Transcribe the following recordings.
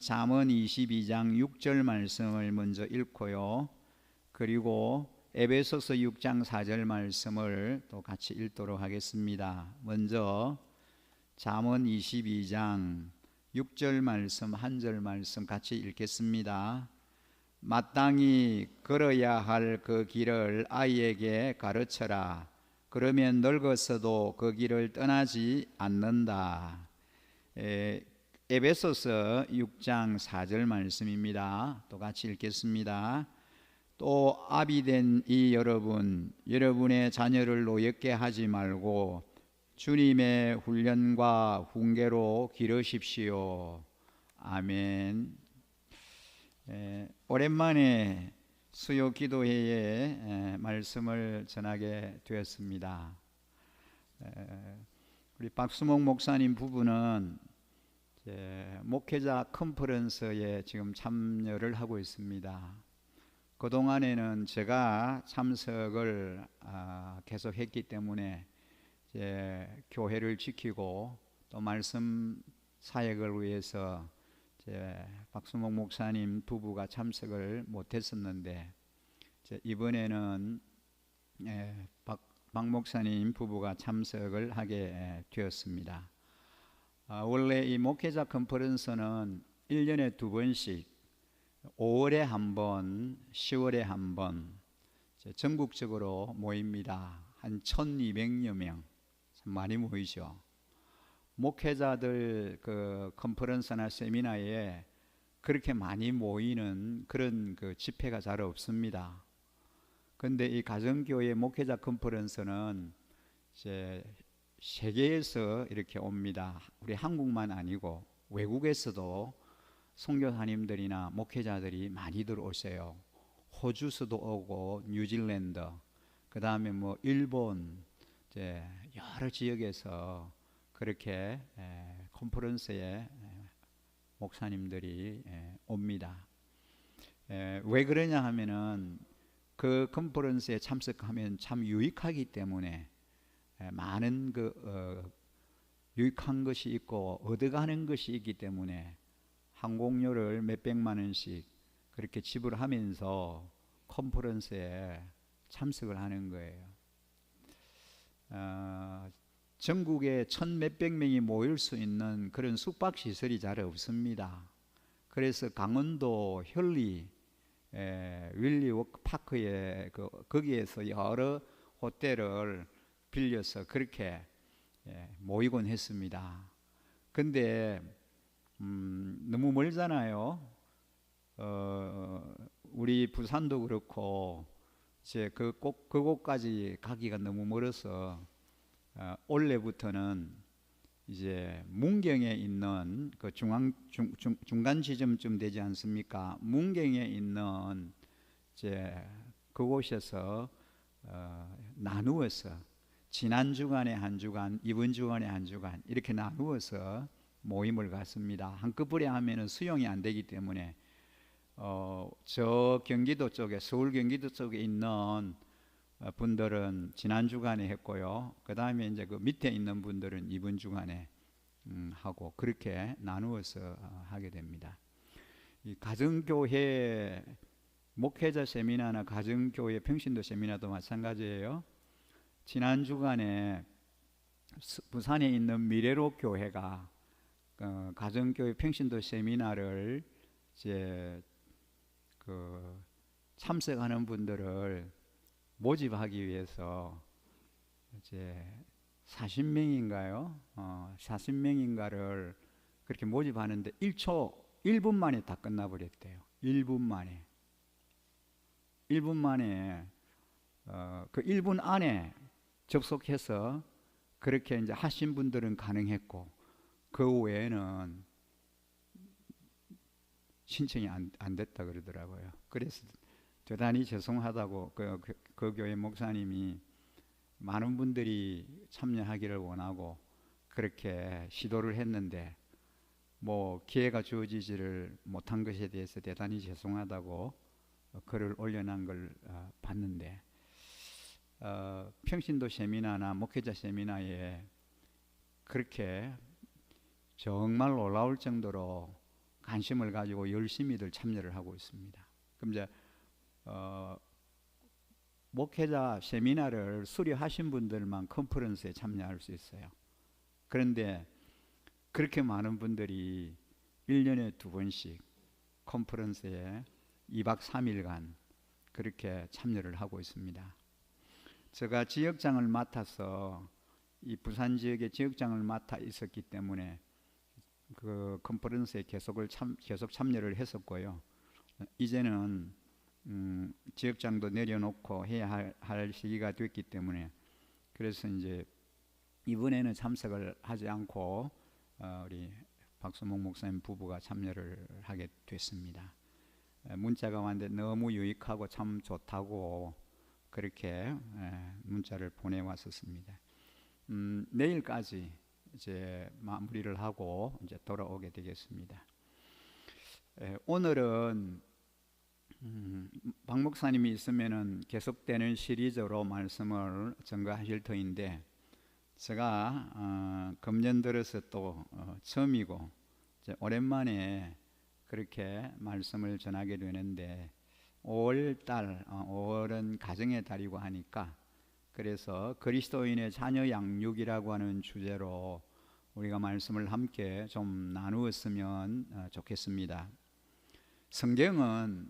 잠언 22장 6절 말씀을 먼저 읽고요. 그리고 에베소서 6장 4절 말씀을 또 같이 읽도록 하겠습니다. 먼저 잠언 22장 6절 말씀, 한 절 말씀 같이 읽겠습니다. 마땅히 걸어야 할 그 길을 아이에게 가르쳐라. 그러면 늙어서도 그 길을 떠나지 않는다. 에베소서 6장 4절 말씀입니다. 또 같이 읽겠습니다. 또 아비된 이 여러분, 여러분의 자녀를 노엽게 하지 말고 주님의 훈련과 훈계로 기르십시오. 아멘. 오랜만에 수요 기도회에 말씀을 전하게 되었습니다. 우리 박수목 목사님 부부는 목회자 컨퍼런스에 지금 참여를 하고 있습니다. 그동안에는 제가 참석을 계속 했기 때문에 교회를 지키고 또 말씀 사역을 위해서 박수목 목사님 부부가 참석을 못했었는데 이번에는 박 목사님 부부가 참석을 하게 되었습니다. 원래 이 목회자 컨퍼런스는 1년에 2번씩 5월에 한 번, 10월에 한 번 전국적으로 모입니다. 한 1200여 명, 참 많이 모이죠. 목회자들 그 컨퍼런스나 세미나에 그렇게 많이 모이는 그런 그 집회가 잘 없습니다. 그런데 이 가정교회 목회자 컨퍼런스는 이제 세계에서 이렇게 옵니다. 우리 한국만 아니고 외국에서도 선교사님들이나 목회자들이 많이들 오세요. 호주에서도 오고 뉴질랜드, 그 다음에 뭐 일본, 여러 지역에서 그렇게 컨퍼런스에 목사님들이 옵니다. 왜 그러냐 하면은 그 컨퍼런스에 참석하면 참 유익하기 때문에 많은 유익한 것이 있고 얻어가는 것이 있기 때문에 항공료를 몇백만 원씩 그렇게 지불하면서 컨퍼런스에 참석을 하는 거예요. 전국에 1000몇백 명이 모일 수 있는 그런 숙박시설이 잘 없습니다. 그래서 강원도 현리 윌리 워크파크에 거기에서 여러 호텔을 빌려서 그렇게 모이곤 했습니다. 근데 너무 멀잖아요. 우리 부산도 그렇고 이제 그곳까지 가기가 너무 멀어서 올해부터는 이제 문경에 있는 그 중간 지점쯤 되지 않습니까? 문경에 있는 이제 그곳에서 나누어서 지난 주간에 한 주간, 이번 주간에 한 주간 이렇게 나누어서 모임을 갖습니다. 한꺼번에 하면은 수용이 안 되기 때문에 저 경기도 쪽에, 서울 경기도 쪽에 있는 분들은 지난 주간에 했고요. 그 다음에 이제 그 밑에 있는 분들은 이번 주간에 하고 그렇게 나누어서 하게 됩니다. 이 가정교회 목회자 세미나나 가정교회 평신도 세미나도 마찬가지예요. 지난 주간에 부산에 있는 미래로 교회가 가정교회 평신도 세미나를 이제 참석하는 분들을 모집하기 위해서 이제 40명인가요? 40명인가를 그렇게 모집하는데 1분 만에 다 끝나버렸대요. 1분 만에 그 1분 안에 접속해서 그렇게 이제 하신 분들은 가능했고 그 외에는 신청이 안 됐다 그러더라고요. 그래서 대단히 죄송하다고 그 교회 목사님이 많은 분들이 참여하기를 원하고 그렇게 시도를 했는데 뭐 기회가 주어지지를 못한 것에 대해서 대단히 죄송하다고 글을 올려놓은 걸 봤는데 평신도 세미나나 목회자 세미나에 그렇게 정말 놀라울 정도로 관심을 가지고 열심히들 참여를 하고 있습니다. 그럼 이제 목회자 세미나를 수료하신 분들만 컨퍼런스에 참여할 수 있어요. 그런데 그렇게 많은 분들이 1년에 2번씩 컨퍼런스에 2박 3일간 그렇게 참여를 하고 있습니다. 제가 지역장을 맡아서 이 부산 지역의 지역장을 맡아 있었기 때문에 그 컨퍼런스에 계속 참여를 했었고요. 이제는 지역장도 내려놓고 해야 할 시기가 됐기 때문에 그래서 이제 이번에는 참석을 하지 않고 우리 박수목 목사님 부부가 참여를 하게 됐습니다. 문자가 왔는데 너무 유익하고 참 좋다고 그렇게 문자를 보내왔었습니다. 내일까지 이제 마무리를 하고 이제 돌아오게 되겠습니다. 오늘은 박 목사님이 있으면은 계속되는 시리즈로 말씀을 전가하실 터인데 제가 금년 들어서 또 처음이고 이제 오랜만에 그렇게 말씀을 전하게 되는데 5월은 가정의 달이고 하니까 그래서 그리스도인의 자녀 양육이라고 하는 주제로 우리가 말씀을 함께 좀 나누었으면 좋겠습니다. 성경은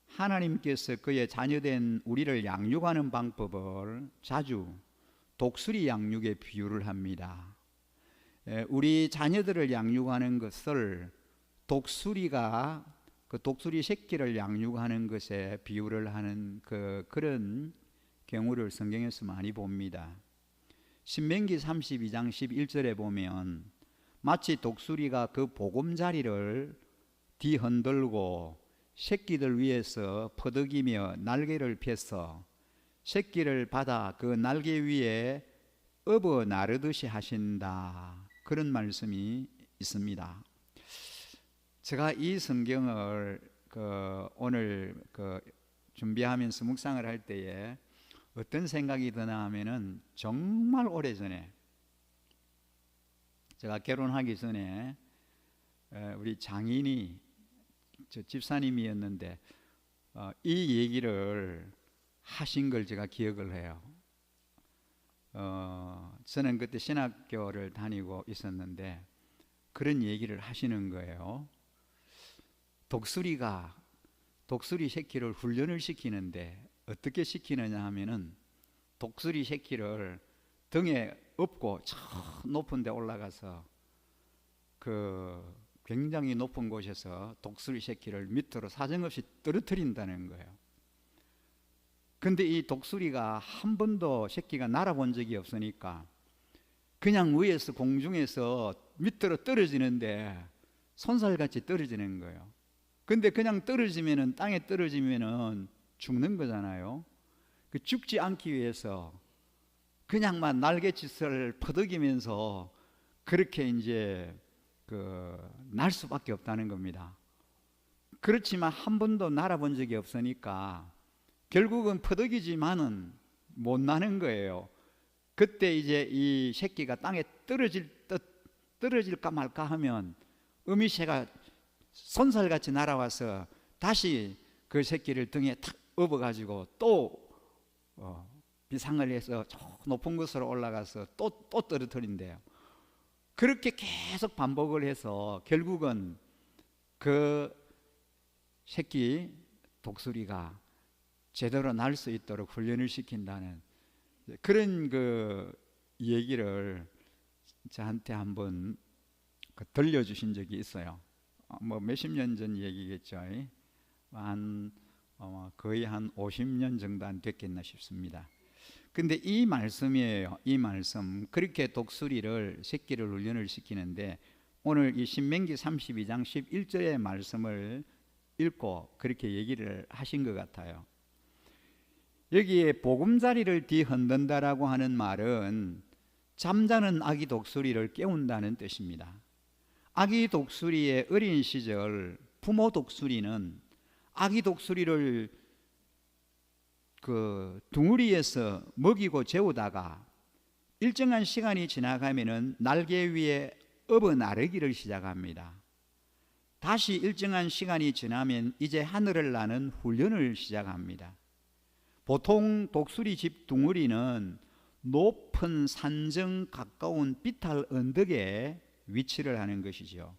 하나님께서 그의 자녀된 우리를 양육하는 방법을 자주 독수리 양육에 비유를 합니다. 우리 자녀들을 양육하는 것을 독수리가 그 독수리 새끼를 양육하는 것에 비유를 하는 그런 경우를 성경에서 많이 봅니다. 신명기 32장 11절에 보면 마치 독수리가 그 보금자리를 뒤흔들고 새끼들 위에서 퍼덕이며 날개를 펴서 새끼를 받아 그 날개 위에 업어 나르듯이 하신다. 그런 말씀이 있습니다. 제가 이 성경을 오늘 준비하면서 묵상을 할 때에 어떤 생각이 드나 하면은 정말 오래전에 제가 결혼하기 전에 우리 장인이 저 집사님이었는데 이 얘기를 하신 걸 제가 기억을 해요. 저는 그때 신학교를 다니고 있었는데 그런 얘기를 하시는 거예요. 독수리 새끼를 훈련을 시키는데 어떻게 시키느냐 하면은 독수리 새끼를 등에 업고 저 높은 데 올라가서 굉장히 높은 곳에서 독수리 새끼를 밑으로 사정없이 떨어뜨린다는 거예요. 근데 이 독수리가 한 번도 새끼가 날아본 적이 없으니까 그냥 위에서 공중에서 밑으로 떨어지는데 손살같이 떨어지는 거예요. 근데 그냥 떨어지면은 땅에 떨어지면은 죽는 거잖아요. 죽지 않기 위해서 그냥만 날갯짓을 퍼덕이면서 그렇게 이제 날 수밖에 없다는 겁니다. 그렇지만 한 번도 날아본 적이 없으니까 결국은 퍼덕이지만은 못 나는 거예요. 그때 이제 이 새끼가 땅에 떨어질까 말까 하면 어미새가 손살같이 날아와서 다시 그 새끼를 등에 탁 업어가지고 또 비상을 해서 저 높은 곳으로 올라가서 또 떨어뜨린대요. 그렇게 계속 반복을 해서 결국은 그 새끼 독수리가 제대로 날 수 있도록 훈련을 시킨다는 그런 얘기를 저한테 한번 들려주신 적이 있어요. 뭐 몇십 년 전 얘기겠죠. 거의 한 50년 정도 안 됐겠나 싶습니다. 근데 이 말씀이에요. 이 말씀. 그렇게 독수리를 새끼를 훈련을 시키는데 오늘 이 신명기 32장 11절의 말씀을 읽고 그렇게 얘기를 하신 것 같아요. 여기에 보금자리를 뒤흔든다라고 하는 말은 잠자는 아기 독수리를 깨운다는 뜻입니다. 아기 독수리의 어린 시절 부모 독수리는 아기 독수리를 둥우리에서 먹이고 재우다가 일정한 시간이 지나가면은 날개 위에 업어 나르기를 시작합니다. 다시 일정한 시간이 지나면 이제 하늘을 나는 훈련을 시작합니다. 보통 독수리 집 둥으리는 높은 산정 가까운 비탈 언덕에 위치를 하는 것이죠.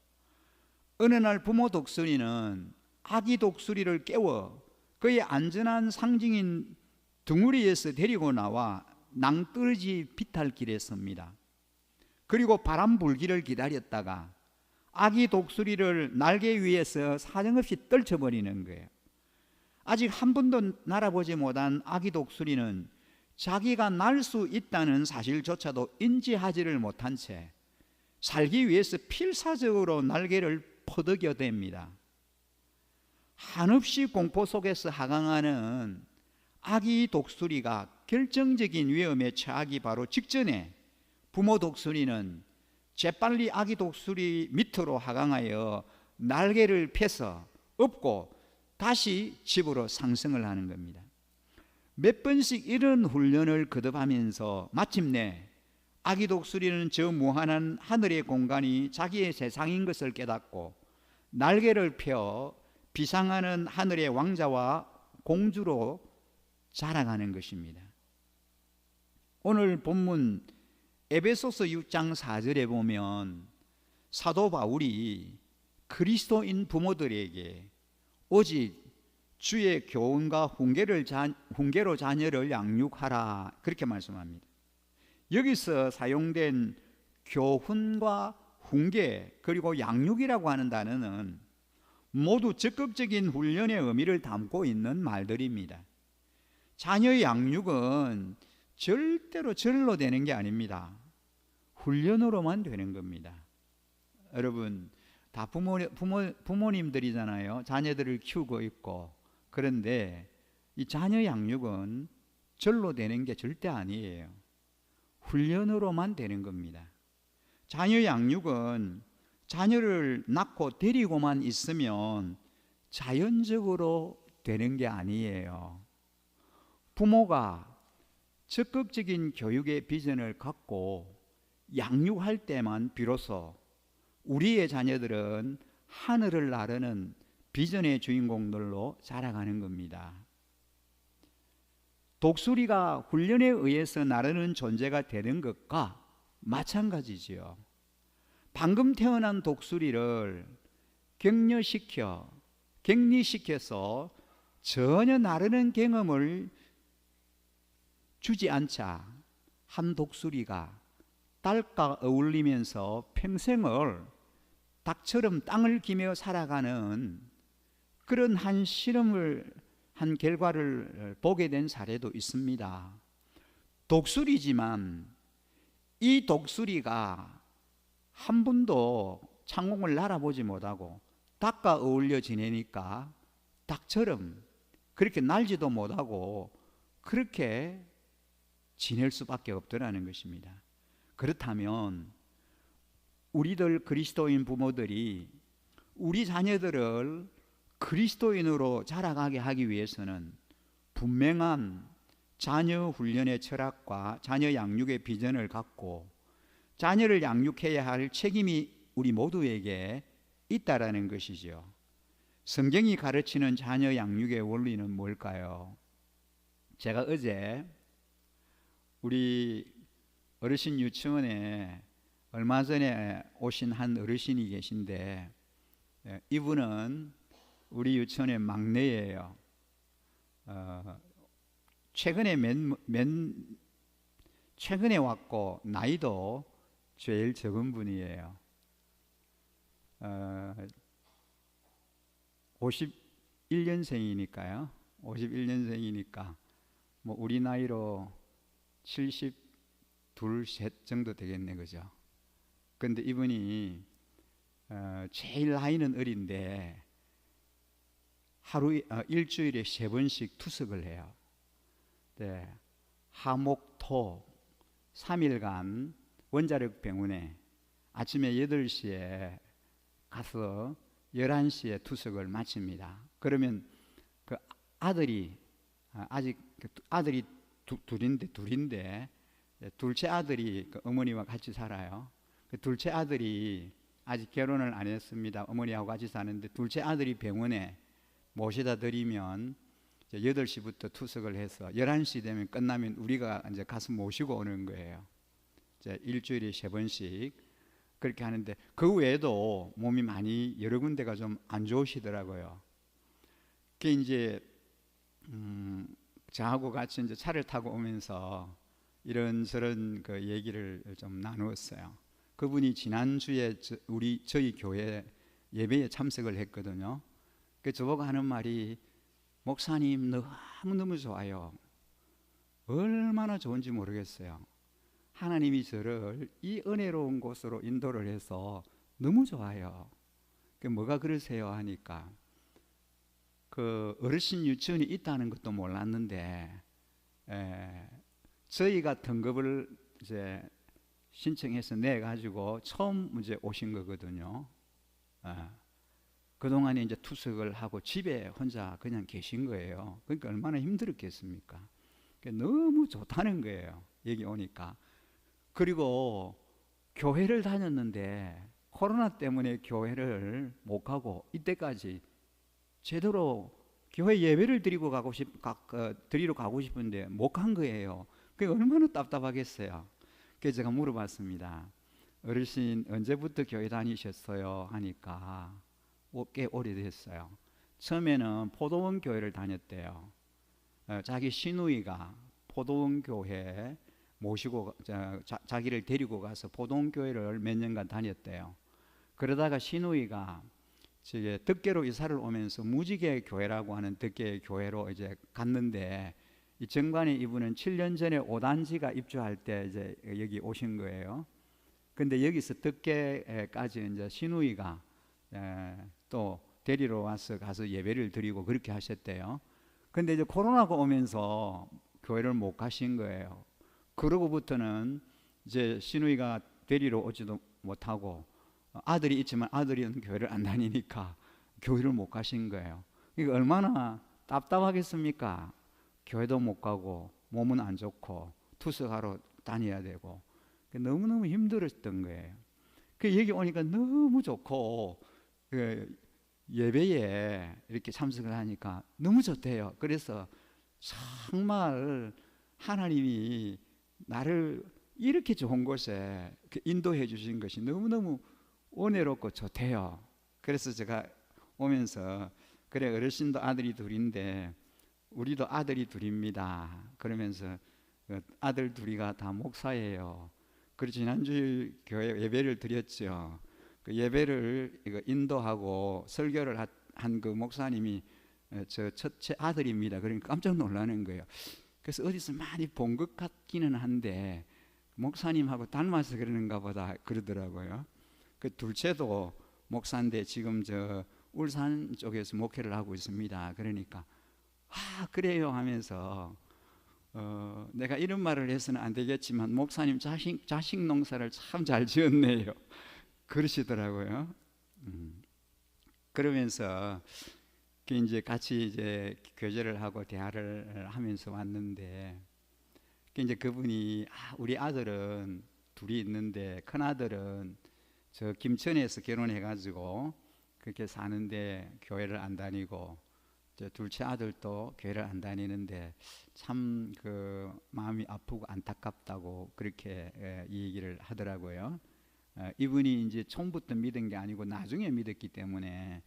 어느 날 부모 독수리는 아기 독수리를 깨워 그의 안전한 상징인 둥우리에서 데리고 나와 낭떠러지 비탈길에 섭니다. 그리고 바람 불기를 기다렸다가 아기 독수리를 날개 위에서 사정없이 떨쳐버리는 거예요. 아직 한 번도 날아보지 못한 아기 독수리는 자기가 날 수 있다는 사실조차도 인지하지를 못한 채 살기 위해서 필사적으로 날개를 퍼덕여댑니다. 한없이 공포 속에서 하강하는 아기 독수리가 결정적인 위험에 처하기 바로 직전에 부모 독수리는 재빨리 아기 독수리 밑으로 하강하여 날개를 펴서 엎고 다시 집으로 상승을 하는 겁니다. 몇 번씩 이런 훈련을 거듭하면서 마침내 아기 독수리는 저 무한한 하늘의 공간이 자기의 세상인 것을 깨닫고 날개를 펴 비상하는 하늘의 왕자와 공주로 자라가는 것입니다. 오늘 본문 에베소서 6장 4절에 보면 사도 바울이 그리스도인 부모들에게 오직 주의 교훈과 훈계로 자녀를 양육하라 그렇게 말씀합니다. 여기서 사용된 교훈과 훈계 그리고 양육이라고 하는 단어는 모두 적극적인 훈련의 의미를 담고 있는 말들입니다. 자녀의 양육은 절대로 절로 되는 게 아닙니다. 훈련으로만 되는 겁니다. 여러분 다 부모님들이잖아요. 자녀들을 키우고 있고. 그런데 이 자녀 양육은 절로 되는 게 절대 아니에요. 훈련으로만 되는 겁니다. 자녀 양육은 자녀를 낳고 데리고만 있으면 자연적으로 되는 게 아니에요. 부모가 적극적인 교육의 비전을 갖고 양육할 때만 비로소 우리의 자녀들은 하늘을 나르는 비전의 주인공들로 자라가는 겁니다. 독수리가 훈련에 의해서 나르는 존재가 되는 것과 마찬가지지요. 방금 태어난 독수리를 격리시켜서 전혀 나르는 경험을 주지 않자 한 독수리가 닭과 어울리면서 평생을 닭처럼 땅을 기며 살아가는 그런 한 결과를 보게 된 사례도 있습니다. 독수리지만 이 독수리가 한 번도 창공을 날아보지 못하고 닭과 어울려 지내니까 닭처럼 그렇게 날지도 못하고 그렇게 지낼 수밖에 없더라는 것입니다. 그렇다면 우리들 그리스도인 부모들이 우리 자녀들을 그리스도인으로 자라가게 하기 위해서는 분명한 자녀 훈련의 철학과 자녀 양육의 비전을 갖고 자녀를 양육해야 할 책임이 우리 모두에게 있다라는 것이죠. 성경이 가르치는 자녀 양육의 원리는 뭘까요? 제가 어제 우리 어르신 유치원에 얼마 전에 오신 한 어르신이 계신데 이분은 우리 유치원의 막내예요. 최근에 왔고 나이도 제일 적은 분이에요. 51년생이니까요. 51년생이니까 뭐 우리 나이로 72, 셋 정도 되겠네, 그죠? 근데 이분이 제일 나이는 어린데 일주일에 3번씩 투석을 해요. 네, 하목토 3일간 원자력 병원에 아침에 8시에 가서 11시에 투석을 마칩니다. 그러면 그 아들이 둘인데 둘째 아들이 그 어머니와 같이 살아요. 그 둘째 아들이 아직 결혼을 안 했습니다. 어머니하고 같이 사는데 둘째 아들이 병원에 모셔다 드리면 8시부터 투석을 해서 11시 되면 끝나면 우리가 이제 가서 모시고 오는 거예요. 이제 일주일에 3번씩 그렇게 하는데 그 외에도 몸이 많이 여러 군데가 좀 안 좋으시더라고요. 그 이제 저하고 같이 이제 차를 타고 오면서 이런저런 그 얘기를 좀 나누었어요. 그분이 지난주에 저희 교회 예배에 참석을 했거든요. 그 저보고 하는 말이 목사님 너무너무 좋아요. 얼마나 좋은지 모르겠어요. 하나님이 저를 이 은혜로운 곳으로 인도를 해서 너무 좋아요. 그 뭐가 그러세요 하니까 그 어르신 유치원이 있다는 것도 몰랐는데 저희가 등급을 이제 신청해서 내 가지고 처음 이제 오신 거거든요. 그동안에 이제 투석을 하고 집에 혼자 그냥 계신 거예요. 그러니까 얼마나 힘들었겠습니까? 너무 좋다는 거예요. 여기 오니까. 그리고 교회를 다녔는데 코로나 때문에 교회를 못 가고 이때까지 제대로 교회 예배를 드리러 가고 싶은데 못 간 거예요. 그게 얼마나 답답하겠어요. 그래서 제가 물어봤습니다. 어르신 언제부터 교회 다니셨어요? 하니까 꽤 오래됐어요. 처음에는 포도원 교회를 다녔대요. 자기 시누이가 포도원 교회 모시고 자기를 데리고 가서 포도원 교회를 몇 년간 다녔대요. 그러다가 시누이가 덕계로 이사를 오면서 무지개 교회라고 하는 덕계 교회로 이제 갔는데 이 정관이 이분은 7년 전에 5단지가 입주할 때 이제 여기 오신 거예요. 근데 여기서 덕계까지 이제 시누이가 또 데리러 와서 가서 예배를 드리고 그렇게 하셨대요. 근데 이제 코로나가 오면서 교회를 못 가신 거예요. 그러고부터는 이제 시누이가 데리러 오지도 못하고 아들이 있지만 아들은 교회를 안 다니니까 교회를 못 가신 거예요. 이게 얼마나 답답하겠습니까? 교회도 못 가고 몸은 안 좋고 투석하러 다녀야 되고 너무너무 힘들었던 거예요. 그 여기 오니까 너무 좋고 예배에 이렇게 참석을 하니까 너무 좋대요. 그래서 정말 하나님이 나를 이렇게 좋은 곳에 인도해 주신 것이 너무너무 은혜롭고 좋대요. 그래서 제가 오면서 그래 어르신도 아들이 둘인데 우리도 아들이 둘입니다. 그러면서 아들 둘이가 다 목사예요. 그래서 지난주 교회 예배를 드렸죠. 그 예배를 인도하고 설교를 한 그 목사님이 저 첫째 아들입니다. 그러니까 깜짝 놀라는 거예요. 그래서 어디서 많이 본 것 같기는 한데 목사님하고 닮아서 그러는가 보다 그러더라고요. 그 둘째도 목사인데 지금 저 울산 쪽에서 목회를 하고 있습니다. 그러니까 그래요 하면서 내가 이런 말을 해서는 안 되겠지만 목사님 자식 농사를 참 잘 지었네요. 그러시더라고요. 그러면서 이제 같이 이제 교제를 하고 대화를 하면서 왔는데 이제 그분이 우리 아들은 둘이 있는데 큰 아들은 저 김천에서 결혼해가지고 그렇게 사는데 교회를 안 다니고 저 둘째 아들도 교회를 안 다니는데 참 그 마음이 아프고 안타깝다고 그렇게 이 얘기를 하더라고요. 이분이 이제 처음부터 믿은 게 아니고 나중에 믿었기 때문에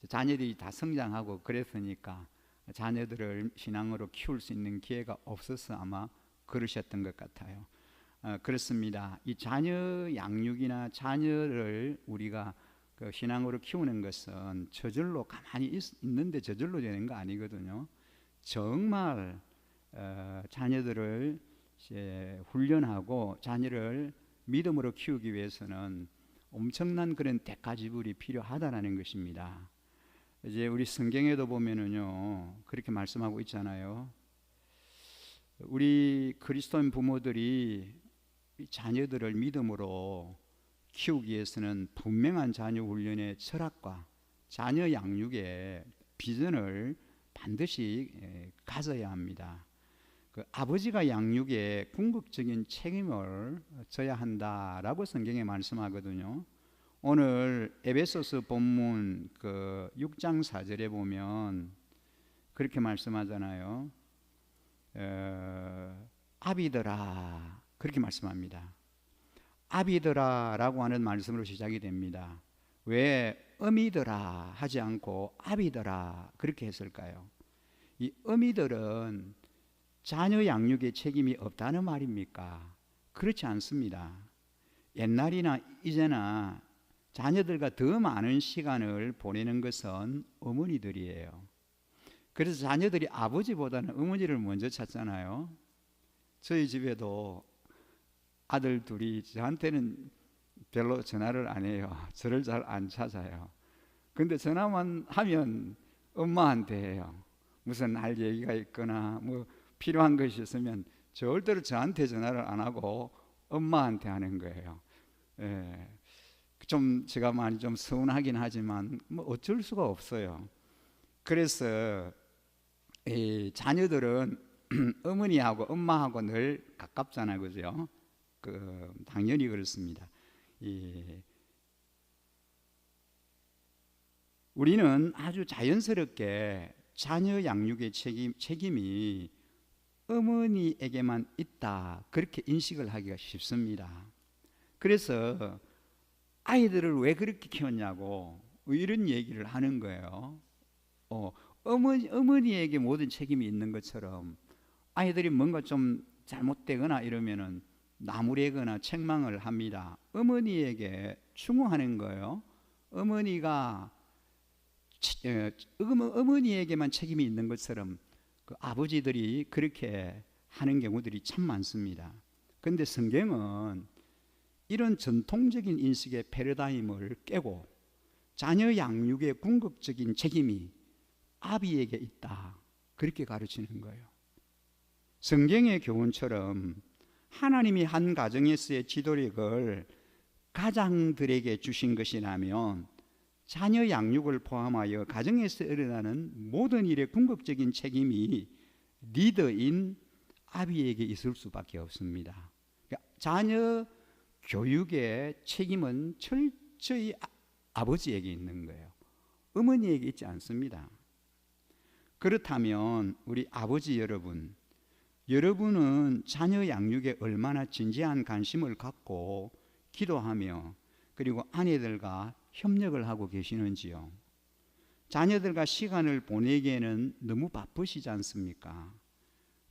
자녀들이 다 성장하고 그랬으니까 자녀들을 신앙으로 키울 수 있는 기회가 없어서 아마 그러셨던 것 같아요. 그렇습니다. 이 자녀 양육이나 자녀를 우리가 그 신앙으로 키우는 것은 저절로 가만히 있는데 저절로 되는 거 아니거든요. 정말 자녀들을 훈련하고 자녀를 믿음으로 키우기 위해서는 엄청난 그런 대가 지불이 필요하다라는 것입니다. 이제 우리 성경에도 보면은요 그렇게 말씀하고 있잖아요. 우리 그리스도인 부모들이 자녀들을 믿음으로 키우기 위해서는 분명한 자녀 훈련의 철학과 자녀 양육의 비전을 반드시 가져야 합니다. 그 아버지가 양육에 궁극적인 책임을 져야 한다라고 성경에 말씀하거든요. 오늘 에베소서 본문 그 6장 4절에 보면 그렇게 말씀하잖아요. 아비들아, 그렇게 말씀합니다. 아비들아라고 하는 말씀으로 시작이 됩니다. 왜 어미들아 하지 않고 아비들아 그렇게 했을까요? 이 어미들은 자녀 양육에 책임이 없다는 말입니까? 그렇지 않습니다. 옛날이나 이제나 자녀들과 더 많은 시간을 보내는 것은 어머니들이에요. 그래서 자녀들이 아버지보다는 어머니를 먼저 찾잖아요. 저희 집에도 아들 둘이 저한테는 별로 전화를 안 해요. 저를 잘 안 찾아요. 근데 전화만 하면 엄마한테 해요. 무슨 할 얘기가 있거나 뭐 필요한 것이 있으면 절대로 저한테 전화를 안 하고 엄마한테 하는 거예요. 예. 좀 제가 많이 좀 서운하긴 하지만 뭐 어쩔 수가 없어요. 그래서 이 자녀들은 어머니하고 엄마하고 늘 가깝잖아요, 그죠? 당연히 그렇습니다. 우리는 아주 자연스럽게 자녀 양육의 책임이 어머니에게만 있다, 그렇게 인식을 하기가 쉽습니다. 그래서 아이들을 왜 그렇게 키웠냐고 이런 얘기를 하는 거예요. 어머니에게 모든 책임이 있는 것처럼 아이들이 뭔가 좀 잘못되거나 이러면은 나무래거나 책망을 합니다. 어머니에게 충고하는 거예요. 어머니에게만 책임이 있는 것처럼 그 아버지들이 그렇게 하는 경우들이 참 많습니다. 그런데 성경은 이런 전통적인 인식의 패러다임을 깨고 자녀 양육의 궁극적인 책임이 아비에게 있다, 그렇게 가르치는 거예요. 성경의 교훈처럼 하나님이 한 가정에서의 지도력을 가장들에게 주신 것이라면 자녀 양육을 포함하여 가정에서 일어나는 모든 일의 궁극적인 책임이 리더인 아비에게 있을 수밖에 없습니다. 그러니까 자녀 교육의 책임은 철저히 아버지에게 있는 거예요. 어머니에게 있지 않습니다. 그렇다면 우리 아버지 여러분은 자녀 양육에 얼마나 진지한 관심을 갖고 기도하며 그리고 아내들과 협력을 하고 계시는지요? 자녀들과 시간을 보내기에는 너무 바쁘시지 않습니까?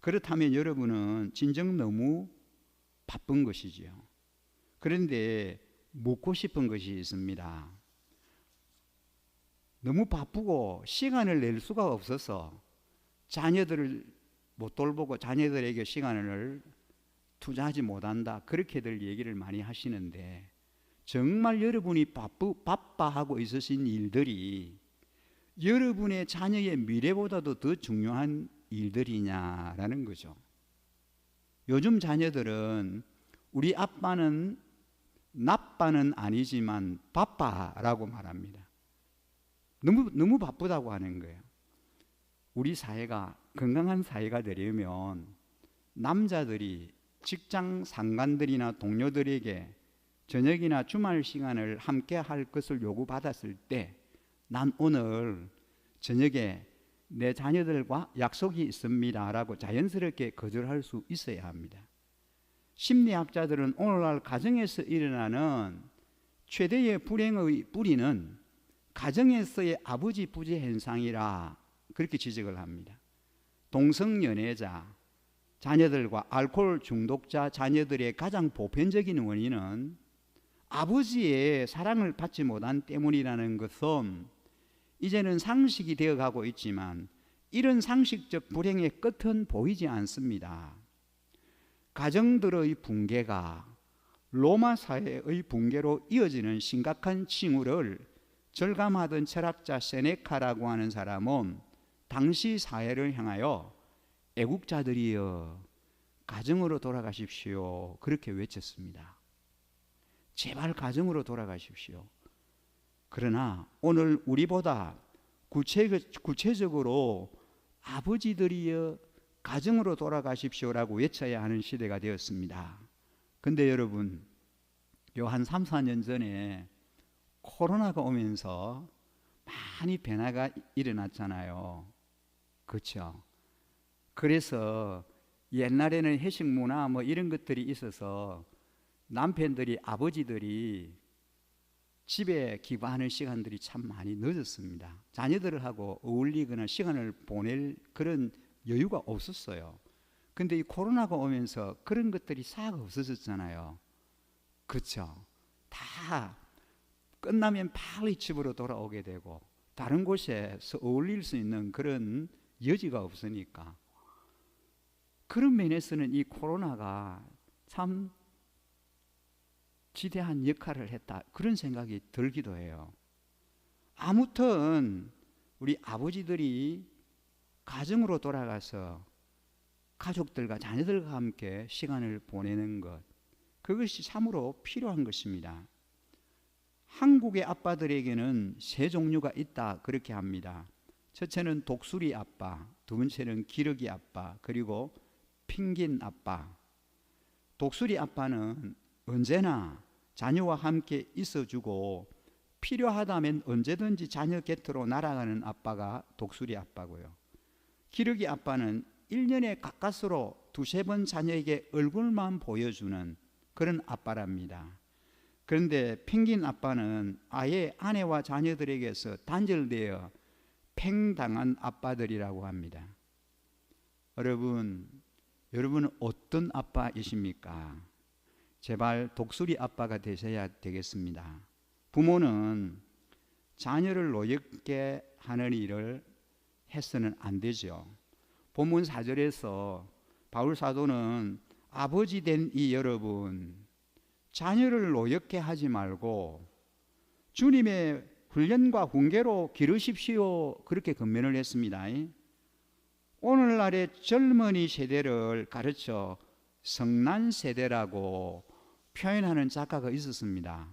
그렇다면 여러분은 진정 너무 바쁜 것이지요. 그런데 묻고 싶은 것이 있습니다. 너무 바쁘고 시간을 낼 수가 없어서 자녀들을 못 돌보고 자녀들에게 시간을 투자하지 못한다, 그렇게들 얘기를 많이 하시는데 정말 여러분이 바빠하고 있으신 일들이 여러분의 자녀의 미래보다도 더 중요한 일들이냐라는 거죠. 요즘 자녀들은 우리 아빠는 나빠는 아니지만 바빠라고 말합니다. 너무 바쁘다고 하는 거예요. 우리 사회가 건강한 사회가 되려면 남자들이 직장 상관들이나 동료들에게 저녁이나 주말 시간을 함께 할 것을 요구받았을 때 난 오늘 저녁에 내 자녀들과 약속이 있습니다 라고 자연스럽게 거절할 수 있어야 합니다. 심리학자들은 오늘날 가정에서 일어나는 최대의 불행의 뿌리는 가정에서의 아버지 부재 현상이라 그렇게 지적을 합니다. 동성연애자, 자녀들과 알코올 중독자 자녀들의 가장 보편적인 원인은 아버지의 사랑을 받지 못한 때문이라는 것은 이제는 상식이 되어가고 있지만 이런 상식적 불행의 끝은 보이지 않습니다. 가정들의 붕괴가 로마 사회의 붕괴로 이어지는 심각한 징후를 절감하던 철학자 세네카라고 하는 사람은 당시 사회를 향하여 애국자들이여 가정으로 돌아가십시오, 그렇게 외쳤습니다. 제발 가정으로 돌아가십시오. 그러나 오늘 우리보다 구체적으로 아버지들이여 가정으로 돌아가십시오라고 외쳐야 하는 시대가 되었습니다. 근데 여러분, 요 한 3, 4년 전에 코로나가 오면서 많이 변화가 일어났잖아요. 그렇죠? 그래서 옛날에는 회식 문화 뭐 이런 것들이 있어서 남편들이, 아버지들이 집에 기부하는 시간들이 참 많이 늦었습니다. 자녀들하고 어울리거나 시간을 보낼 그런 여유가 없었어요. 근데 이 코로나가 오면서 그런 것들이 싹 없어졌잖아요. 그렇죠? 다 끝나면 빨리 집으로 돌아오게 되고 다른 곳에서 어울릴 수 있는 그런 여지가 없으니까, 그런 면에서는 이 코로나가 참 지대한 역할을 했다, 그런 생각이 들기도 해요. 아무튼 우리 아버지들이 가정으로 돌아가서 가족들과 자녀들과 함께 시간을 보내는 것, 그것이 참으로 필요한 것입니다. 한국의 아빠들에게는 세 종류가 있다, 그렇게 합니다. 첫째는 독수리 아빠, 두 번째는 기러기 아빠, 그리고 펭귄 아빠. 독수리 아빠는 언제나 자녀와 함께 있어주고 필요하다면 언제든지 자녀 곁으로 날아가는 아빠가 독수리 아빠고요. 기러기 아빠는 1년에 가까스로 두세 번 자녀에게 얼굴만 보여주는 그런 아빠랍니다. 그런데 펭귄 아빠는 아예 아내와 자녀들에게서 단절되어 팽당한 아빠들이라고 합니다. 여러분은 어떤 아빠이십니까? 제발 독수리 아빠가 되셔야 되겠습니다. 부모는 자녀를 노엽게 하는 일을 해서는 안 되죠. 본문 4절에서 바울 사도는 아버지 된 이 여러분, 자녀를 노엽게 하지 말고 주님의 훈련과 훈계로 기르십시오, 그렇게 권면을 했습니다. 오늘날의 젊은이 세대를 가르쳐 성난 세대라고 표현하는 작가가 있었습니다.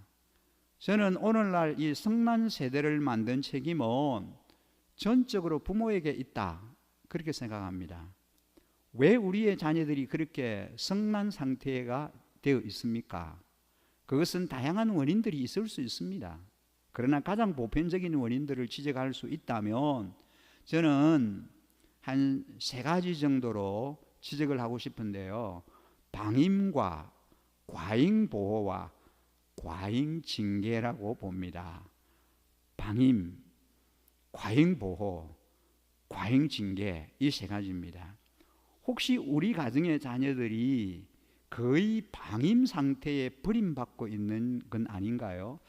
저는 오늘날 이 성난 세대를 만든 책임은 전적으로 부모에게 있다, 그렇게 생각합니다. 왜 우리의 자녀들이 그렇게 성난 상태가 되어 있습니까? 그것은 다양한 원인들이 있을 수 있습니다. 그러나 가장 보편적인 원인들을 지적할 수 있다면 저는 한 세 가지 정도로 지적을 하고 싶은데요. 방임과 과잉 보호와 과잉 징계라고 봅니다. 방임, 과잉 보호, 과잉 징계, 이 세 가지입니다. 혹시 우리 가정의 자녀들이 거의 방임 상태에 버림받고 있는 건 아닌가요?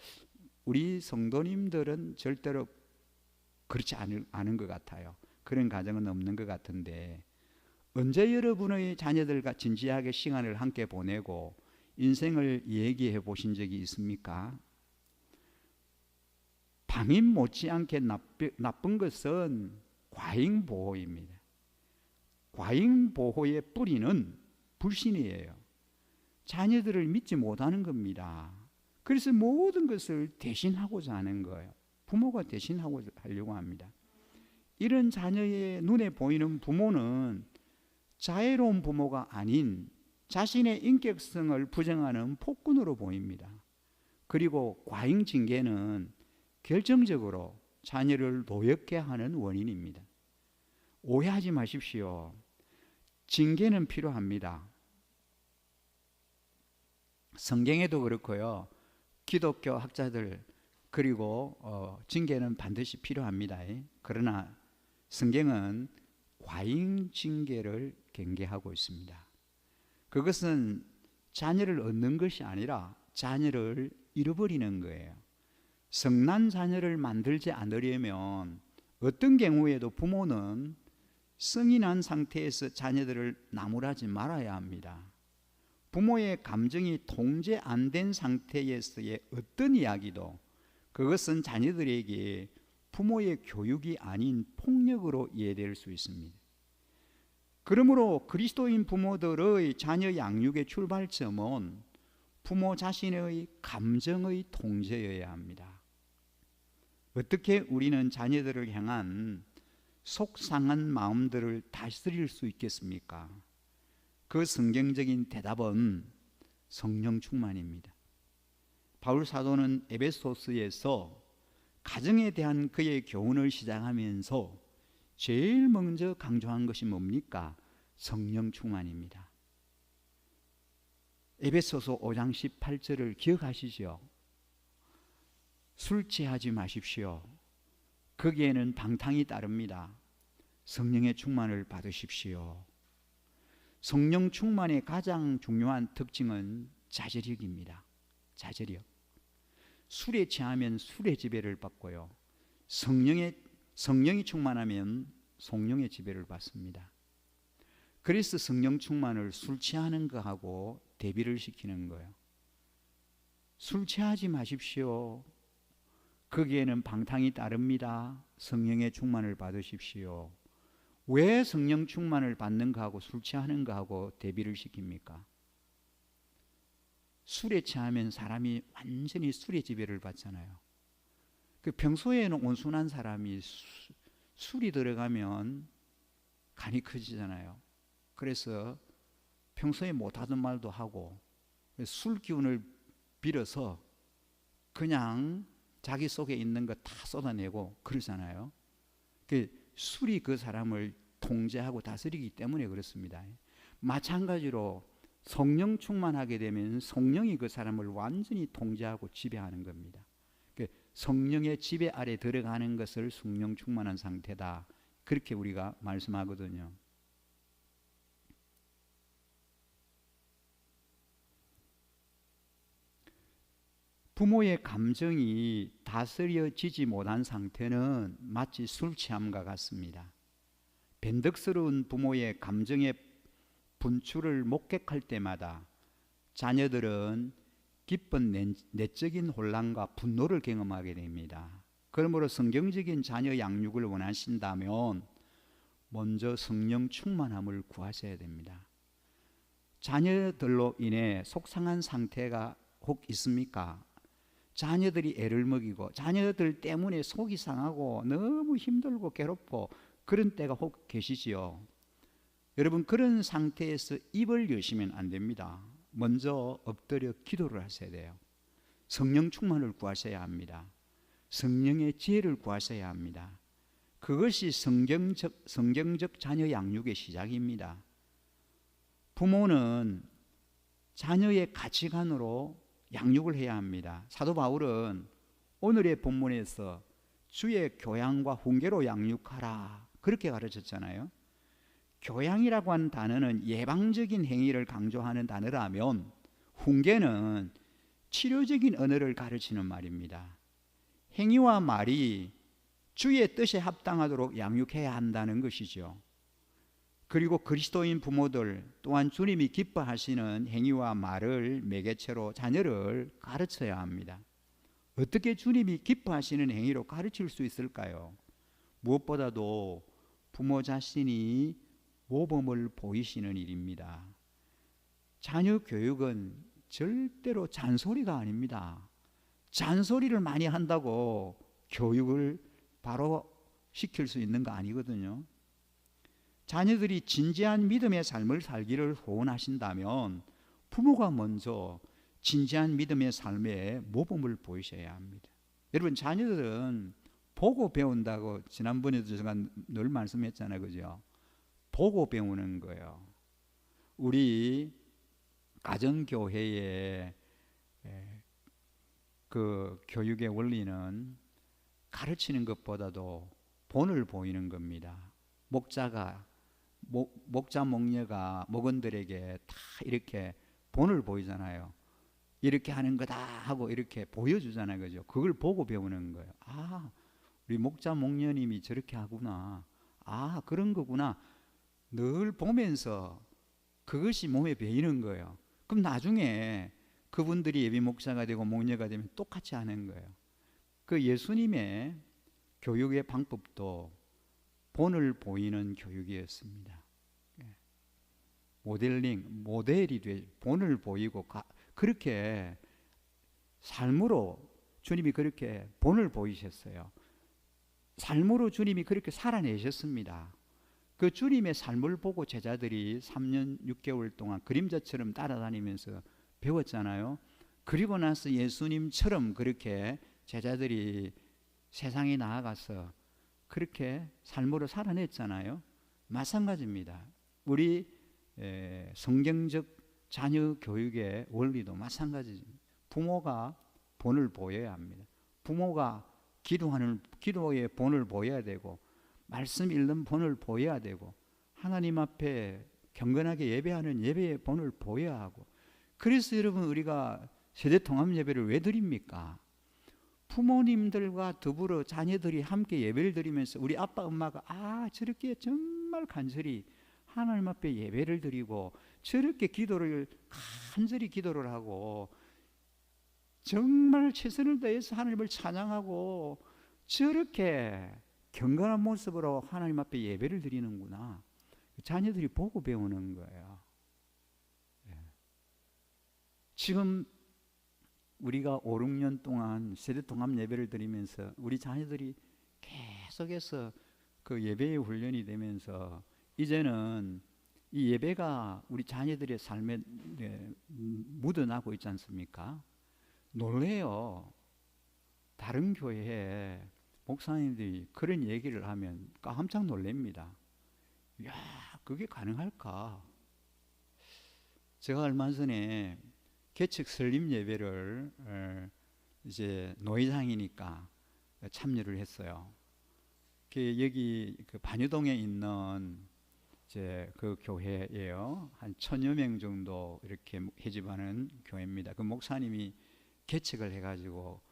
우리 성도님들은 절대로 그렇지 않은 것 같아요. 그런 가정은 없는 것 같은데, 언제 여러분의 자녀들과 진지하게 시간을 함께 보내고 인생을 얘기해 보신 적이 있습니까? 방임 못지않게 나쁜 것은 과잉 보호입니다. 과잉 보호의 뿌리는 불신이에요. 자녀들을 믿지 못하는 겁니다. 그래서 모든 것을 대신하고자 하는 거예요. 부모가 대신하려고 합니다. 이런 자녀의 눈에 보이는 부모는 자애로운 부모가 아닌 자신의 인격성을 부정하는 폭군으로 보입니다. 그리고 과잉 징계는 결정적으로 자녀를 노엽게 하는 원인입니다. 오해하지 마십시오. 징계는 필요합니다. 성경에도 그렇고요, 기독교 학자들 그리고 징계는 반드시 필요합니다. 그러나 성경은 과잉 징계를 경계하고 있습니다. 그것은 자녀를 얻는 것이 아니라 자녀를 잃어버리는 거예요. 성난 자녀를 만들지 않으려면 어떤 경우에도 부모는 성이 난 상태에서 자녀들을 나무라지 말아야 합니다. 부모의 감정이 통제 안 된 상태에서의 어떤 이야기도 그것은 자녀들에게 부모의 교육이 아닌 폭력으로 이해될 수 있습니다. 그러므로 그리스도인 부모들의 자녀 양육의 출발점은 부모 자신의 감정의 통제여야 합니다. 어떻게 우리는 자녀들을 향한 속상한 마음들을 다스릴 수 있겠습니까? 그 성경적인 대답은 성령 충만입니다. 바울 사도는 에베소서에서 가정에 대한 그의 교훈을 시작하면서 제일 먼저 강조한 것이 뭡니까? 성령 충만입니다. 에베소서 5장 18절을 기억하시죠? 술 취하지 마십시오. 거기에는 방탕이 따릅니다. 성령의 충만을 받으십시오. 성령 충만의 가장 중요한 특징은 자제력입니다. 자제력. 술에 취하면 술의 지배를 받고요. 성령이 충만하면 성령의 지배를 받습니다. 그래서 성령 충만을 술 취하는 거하고 대비를 시키는 거예요. 술 취하지 마십시오. 거기에는 방탕이 따릅니다. 성령의 충만을 받으십시오. 왜 성령 충만을 받는 거하고 술 취하는 거하고 대비를 시킵니까? 술에 취하면 사람이 완전히 술의 지배를 받잖아요. 그 평소에는 온순한 사람이 술이 들어가면 간이 커지잖아요. 그래서 평소에 못하던 말도 하고 술 기운을 빌어서 그냥 자기 속에 있는 거 다 쏟아내고 그러잖아요. 술이 그 사람을 통제하고 다스리기 때문에 그렇습니다. 마찬가지로 성령 충만하게 되면 성령이 그 사람을 완전히 통제하고 지배하는 겁니다. 성령의 지배 아래 들어가는 것을 성령 충만한 상태다. 그렇게 우리가 말씀하거든요. 부모의 감정이 다스려지지 못한 상태는 마치 술 취함과 같습니다. 변덕스러운 부모의 감정의 분출을 목격할 때마다 자녀들은 깊은 내적인 혼란과 분노를 경험하게 됩니다. 그러므로 성경적인 자녀 양육을 원하신다면 먼저 성령 충만함을 구하셔야 됩니다. 자녀들로 인해 속상한 상태가 혹 있습니까? 자녀들이 애를 먹이고 자녀들 때문에 속이 상하고 너무 힘들고 괴롭고 그런 때가 혹 계시지요. 여러분, 그런 상태에서 입을 여시면 안 됩니다. 먼저 엎드려 기도를 하셔야 돼요. 성령 충만을 구하셔야 합니다. 성령의 지혜를 구하셔야 합니다. 그것이 성경적 자녀 양육의 시작입니다. 부모는 자녀의 가치관으로 양육을 해야 합니다. 사도 바울은 오늘의 본문에서 주의 교양과 훈계로 양육하라 그렇게 가르쳤잖아요. 교양이라고 하는 단어는 예방적인 행위를 강조하는 단어라면 훈계는 치료적인 언어를 가르치는 말입니다. 행위와 말이 주의 뜻에 합당하도록 양육해야 한다는 것이죠. 그리고 그리스도인 부모들 또한 주님이 기뻐하시는 행위와 말을 매개체로 자녀를 가르쳐야 합니다. 어떻게 주님이 기뻐하시는 행위로 가르칠 수 있을까요? 무엇보다도 부모 자신이 모범을 보이시는 일입니다. 자녀 교육은 절대로 잔소리가 아닙니다. 잔소리를 많이 한다고 교육을 바로 시킬 수 있는 거 아니거든요. 자녀들이 진지한 믿음의 삶을 살기를 소원하신다면 부모가 먼저 진지한 믿음의 삶에 모범을 보이셔야 합니다. 여러분, 자녀들은 보고 배운다고 지난번에도 제가 늘 말씀했잖아요. 그죠? 보고 배우는 거예요. 우리 가정교회의 그 교육의 원리는 가르치는 것보다도 본을 보이는 겁니다. 목자 목녀가 목원들에게 다 이렇게 본을 보이잖아요. 이렇게 하는 거다 하고 이렇게 보여주잖아요. 그죠? 그걸 보고 배우는 거예요. 아, 우리 목자 목녀님이 저렇게 하구나. 아, 그런 거구나. 늘 보면서 그것이 몸에 배이는 거예요. 그럼 나중에 그분들이 예비 목사가 되고 목녀가 되면 똑같이 하는 거예요. 그 예수님의 교육의 방법도 본을 보이는 교육이었습니다. 모델이 돼 본을 보이고 그렇게 삶으로 주님이 그렇게 본을 보이셨어요. 삶으로 주님이 그렇게 살아내셨습니다. 그 주님의 삶을 보고 제자들이 3년 6개월 동안 그림자처럼 따라다니면서 배웠잖아요. 그리고 나서 예수님처럼 그렇게 제자들이 세상에 나아가서 그렇게 삶으로 살아냈잖아요. 마찬가지입니다. 우리 성경적 자녀 교육의 원리도 마찬가지입니다. 부모가 본을 보여야 합니다. 부모가 기도의 본을 보여야 되고, 말씀 읽는 본을 보여야 되고, 하나님 앞에 경건하게 예배하는 예배의 본을 보여야 하고. 그래서 여러분, 우리가 세대 통합 예배를 왜 드립니까? 부모님들과 더불어 자녀들이 함께 예배를 드리면서 우리 아빠 엄마가 저렇게 정말 간절히 하나님 앞에 예배를 드리고, 저렇게 간절히 기도를 하고, 정말 최선을 다해서 하나님을 찬양하고, 저렇게 경건한 모습으로 하나님 앞에 예배를 드리는구나. 자녀들이 보고 배우는 거예요. 지금 우리가 5, 6년 동안 세대 통합 예배를 드리면서 우리 자녀들이 계속해서 그 예배의 훈련이 되면서 이제는 이 예배가 우리 자녀들의 삶에 묻어나고 있지 않습니까? 놀래요. 다른 교회에 목사님들이 그런 얘기를 하면 깜짝 놀랍니다. 야, 그게 가능할까? 제가 얼마 전에 개척 설립 예배를 이제 노회장이니까 참여를 했어요. 여기 그 반유동에 있는 이제 그 교회예요. 한 1000여 명 정도 이렇게 해집하는 교회입니다. 그 목사님이 개척을 해가지고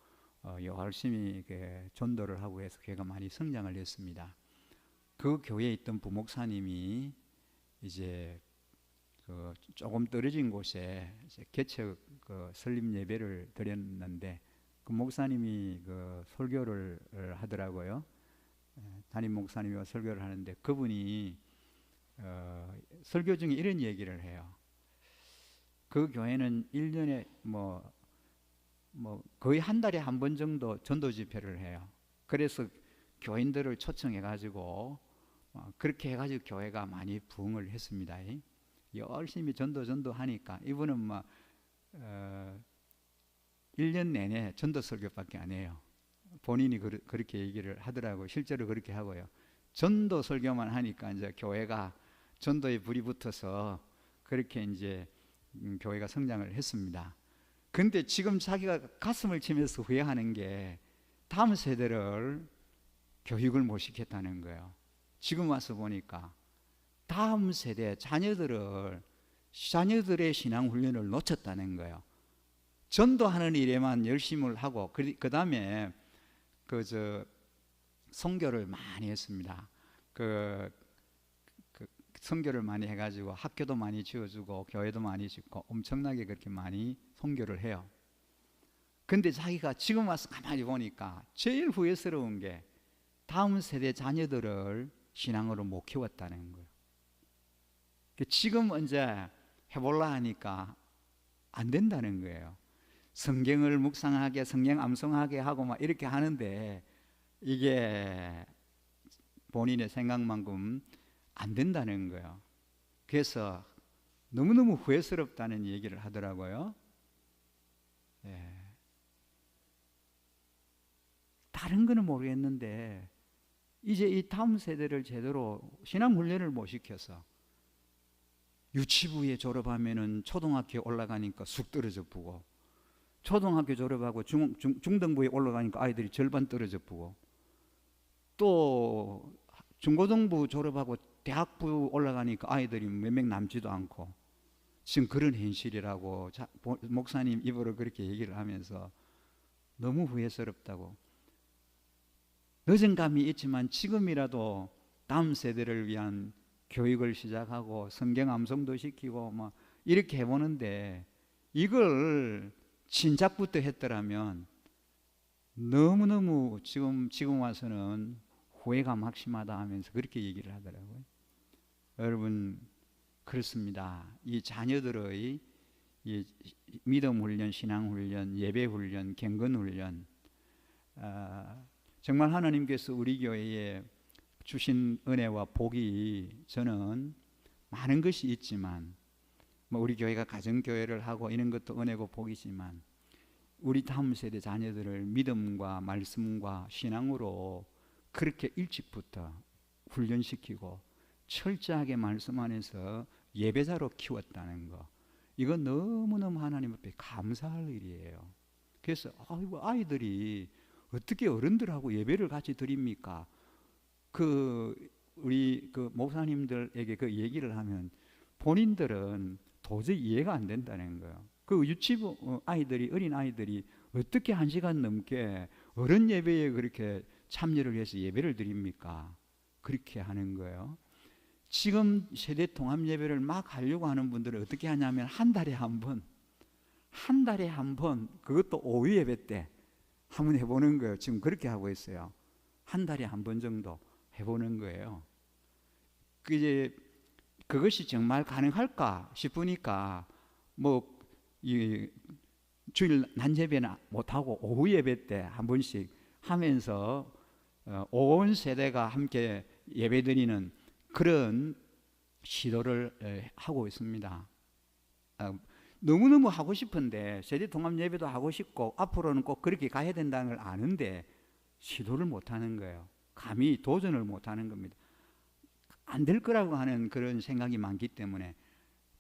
열심히 전도를 하고 해서 교회가 많이 성장을 했습니다. 그 교회에 있던 부목사님이 이제 조금 떨어진 곳에 개척 설립 예배를 드렸는데, 그 목사님이 설교를 하더라고요. 담임 목사님이 설교를 하는데, 그분이 설교 중에 이런 얘기를 해요. 그 교회는 1년에 거의 한 달에 한 번 정도 전도 집회를 해요. 그래서 교인들을 초청해 가지고 그렇게 해가지고 교회가 많이 부흥을 했습니다. 열심히 전도 하니까 이분은 1년 내내 전도 설교밖에 안 해요. 본인이 그렇게 얘기를 하더라고요. 실제로 그렇게 하고요. 전도 설교만 하니까 이제 교회가 전도에 불이 붙어서 그렇게 이제 교회가 성장을 했습니다. 근데 지금 자기가 가슴을 치면서 후회하는 게 다음 세대를 교육을 못 시켰다는 거예요. 지금 와서 보니까 다음 세대 자녀들의 신앙 훈련을 놓쳤다는 거예요. 전도하는 일에만 열심을 하고 그 다음에 선교를 많이 했습니다. 선교를 많이 해가지고 학교도 많이 지어주고 교회도 많이 짓고 엄청나게 그렇게 많이 선교를 해요. 근데 자기가 지금 와서 가만히 보니까 제일 후회스러운 게 다음 세대 자녀들을 신앙으로 못 키웠다는 거예요. 지금 이제 해볼라 하니까 안 된다는 거예요. 성경을 묵상하게, 성경 암송하게 하고 막 이렇게 하는데 이게 본인의 생각만큼 안 된다는 거예요. 그래서 너무너무 후회스럽다는 얘기를 하더라고요. 다른 거는 모르겠는데 이제 이 다음 세대를 제대로 신앙 훈련을 못 시켜서 유치부에 졸업하면은 초등학교에 올라가니까 쑥 떨어져 보고, 초등학교 졸업하고 중등부에 올라가니까 아이들이 절반 떨어져 보고, 또 중고등부 졸업하고 대학부 올라가니까 아이들이 몇 명 남지도 않고, 지금 그런 현실이라고 목사님 입으로 그렇게 얘기를 하면서 너무 후회스럽다고. 늦은 감이 있지만 지금이라도 다음 세대를 위한 교육을 시작하고 성경 암송도 시키고 막 이렇게 해보는데, 이걸 진작부터 했더라면 너무너무 지금 와서는 후회가 막심하다 하면서 그렇게 얘기를 하더라고요. 여러분, 그렇습니다. 이 자녀들의 이 믿음 훈련, 신앙 훈련, 예배 훈련, 경건 훈련, 정말 하나님께서 우리 교회에 주신 은혜와 복이 저는 많은 것이 있지만, 우리 교회가 가정교회를 하고 이런 것도 은혜고 복이지만, 우리 다음 세대 자녀들을 믿음과 말씀과 신앙으로 그렇게 일찍부터 훈련시키고 철저하게 말씀 안에서 예배자로 키웠다는 거, 이건 너무너무 하나님 앞에 감사할 일이에요. 그래서 아이들이 어떻게 어른들하고 예배를 같이 드립니까? 우리 목사님들에게 그 얘기를 하면 본인들은 도저히 이해가 안 된다는 거예요. 그 유치부 아이들이, 어린 아이들이 어떻게 1시간 넘게 어른 예배에 그렇게 참여를 해서 예배를 드립니까? 그렇게 하는 거예요. 지금 세대 통합 예배를 막 하려고 하는 분들은 어떻게 하냐면 한 달에 한 번, 그것도 오후 예배 때 한번 해보는 거예요. 지금 그렇게 하고 있어요. 한 달에 한 번 정도 해보는 거예요. 그것이 정말 가능할까 싶으니까 주일 낮 예배는 못하고 오후 예배 때 한 번씩 하면서 온 세대가 함께 예배드리는 그런 시도를 하고 있습니다. 너무너무 하고 싶은데, 세대 통합 예배도 하고 싶고 앞으로는 꼭 그렇게 가야 된다는 걸 아는데 시도를 못하는 거예요. 감히 도전을 못하는 겁니다. 안 될 거라고 하는 그런 생각이 많기 때문에